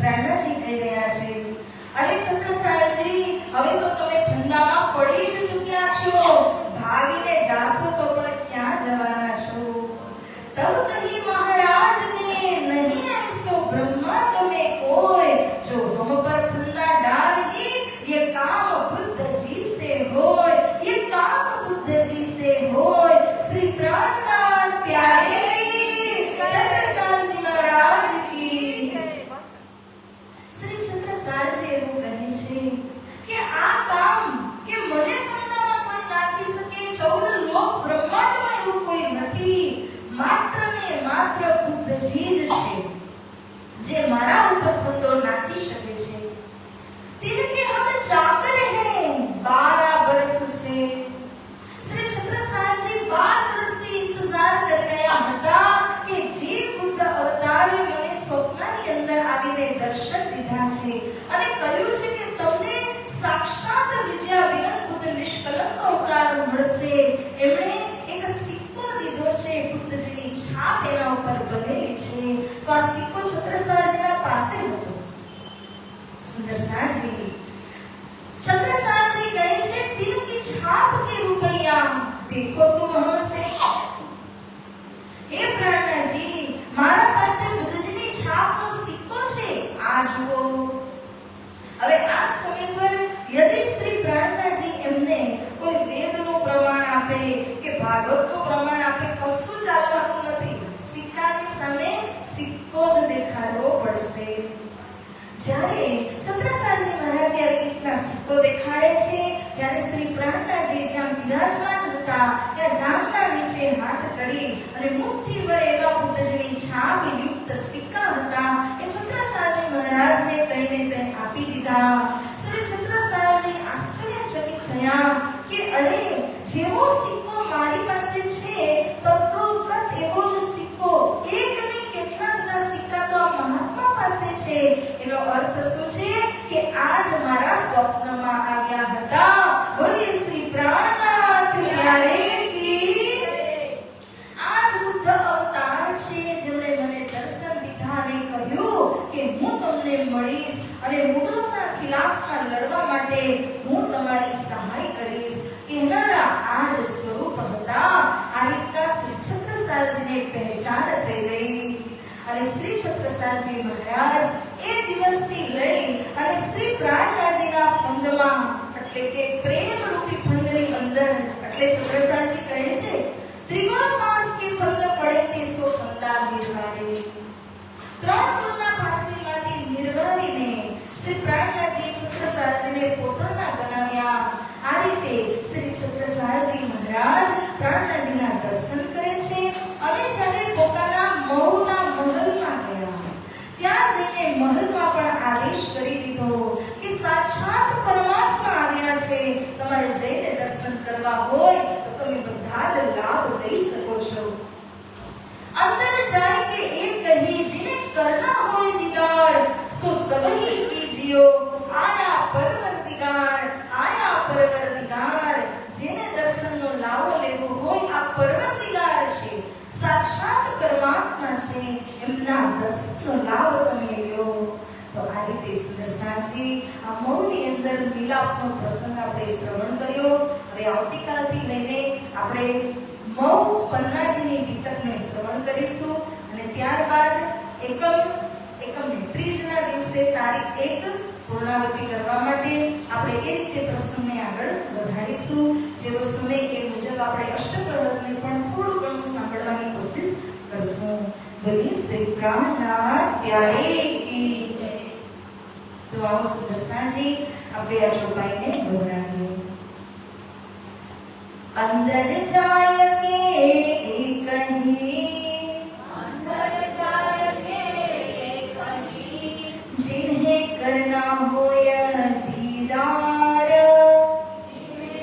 કાन्हाજી કહી રહ્યા છે, અરે છત્રસાલજી, હવે તો તમે ફંદામાં પડી જ ચૂક્યા છો, ભાગીને જાશો તો પણ ક્યાં જવાના છો. तब कही महाराज ने, नहीं ऐसो ब्रह्मांड में कोई जो हम पर फंदा डाल ही, ये काम बुद्ध जी से होय, ये काम बुद्ध जी से होय. श्री प्राणनाथ प्यारे छत्रसालजी महाराज की. श्री छत्रसालजी એવું કહે છે કે આ કામ કે મને ફંદામાં કોઈ નાખી શકે, 14 લોક બ્રહ્માંડમાં એવું કોઈ નથી, માત્ર ને માત્ર બુદ્ધજી જ છે જે મારા ઉપર ફંદો નાખી શકે છે. तिनके हम चाकर हैं 12 वर्ष से. श्री छत्रसालजी 12 વર્ષથી इंतजार કરી રહ્યા હતા કે જે બુદ્ધ અવતારે મને સ્વપ્નની અંદર આવીને દર્શન દીધા છે અને કહ્યું છે કે તમને સાક્ષાત વિજયા વિનંત બુદ્ધ નિષ્કલંક અવતાર મળશે. એમણે એક સિક્કો દીધો છે, બુદ્ધજીની છાપ એના ઉપર બનેલી છે. તો આ સિક્કો છત્રસાલજીના પાસે હતો. सुदर्शन जी छत्रसाल जी कहे छे, दिल की छाप के रुपया देखो तुम हमसे. हे प्राणनाथ जी, मारा पासे बुद्धजीनी छापनो सिक्को छे, आ जुओ. હવે આ સમય પર यदि श्री प्राणनाथ जी એમને કોઈ વેદનું પ્રમાણ આપે કે ભાગવતનું પ્રમાણ આપે, કશું ચાલવાનું નથી. સિક્કાની સામે સિક્કો જ દેખાડવો પડશે. જ્યારે છત્રસાલજી મહારાજે આવી રીતના સિક્કો દેખાડે છે ત્યારે શ્રી પ્રાણનાથજી જ્યાં બિરાજમાન હતા ત્યાં જામના નીચે હાથ કરી અને મુઠ્ઠીભર એવા બુદ્ધજીની છાપ યુક્ત સિક્કા હતા એ છત્રસાલજી મહારાજને તઈને તે આપી દીધા. શ્રી છત્રસાલજી આશ્ચર્યચકિત થયા કે અરે, જેવો સિક્કો મારી પાસે છે તદ્દોગત એવો જ સિક્કો, એક નહીં કેટલા બધા સિક્કા તો આ મહાત્મા પાસે છે. એનો અર્થ શું છે કે આજ મારા સ્વપ્નમાં આવ્યા હતા. બોલી શ્રી પ્રાણનાથ પ્યારે કી. આજ બુદ્ધ અવતાર છે જેમણે મને દર્શન દીધા અને કહ્યું કે હું તમને મળીશ અને મુગલોના ખિલાફમાં લડવા માટે હું તમારી સહાય કરીશ. કહેનારા આજ સ્વરૂપ હતા. આ રીતના શ્રી છત્રસાલજીને પહેચાન થઈ ગઈ અને શ્રી છત્રસાલજી મહારાજ એ દિવસથી લઈ અને શ્રી પ્રાણનાથજીના ફંદમાં એટલે કે પ્રેમ રૂપી ફંદની અંદર એટલે છત્રસાલજી કહે છે, ત્રિગુણ ફાંસ કે ફંદ પડે તે સો ફંદા નિર્વારે. 3 ગુણના ફાંસીમાંથી નિર્વારીને શ્રી પ્રાણનાથજી છત્રસાલજીને પોતાના બનાવ્યા. આ રીતે શ્રી છત્રસાલજી મહારાજ પ્રાણનાથજીના દર્શન કરે છે અને જ્યારે પોતાના મહુના મહલમાં ગયા ત્યાં જઈને મહલમાં પણ આદેશ કરી દીધો કે સાક્ષાત પરમાત્મા આવ્યા છે, તમારે જઈને દર્શન કરવા હોય તો તમે બધા જ લાભ લઈ શકો છો. અંદર જાય કે એક કહી જેને કરना હોય દીદાર સો સબહી કીजियो. આયા પરવરદિગાર, જેને દર્શનનો લાવો લેવો હોય આ પરવરદિગાર છે, સાક્ષાત પરમાત્મા છે, એમના દર્શનનો લાભ તમે લ્યો. તો આ રીતે સુદર્શનજી આ મૌની અંદર મિલાપનો પ્રસંગ આપણે શ્રવણ કર્યો. હવે આવતીકાલથી લઈને આપણે મૌ પન્નાજીની ગીતકને શ્રવણ કરીશું અને ત્યારબાદ એકમ ત્રીજના દિવસે તારીખ 1 પૂર્ણાવતી કરવા માટે આપણે એ રીતે પ્રસંગને આગળ વધારીશું. જેવો સમય એ મુજબ આપણે અષ્ટપ્રહરને પણ થોડું ઘણું સાંભળવાની કોશિશ કરશું. બોલીએ શ્રી પ્રાણનાથ પ્યારે કી. તો આવો સુદર્શનજી આપણે આ ચોપાઈને દોહરાવીએ. અંદર જાય કે કहीं, अंदर जाय के कहीं, जिन्हें करना हो यह दीदार, जिन्हें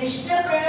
કૃષ્ણ પ્રેમ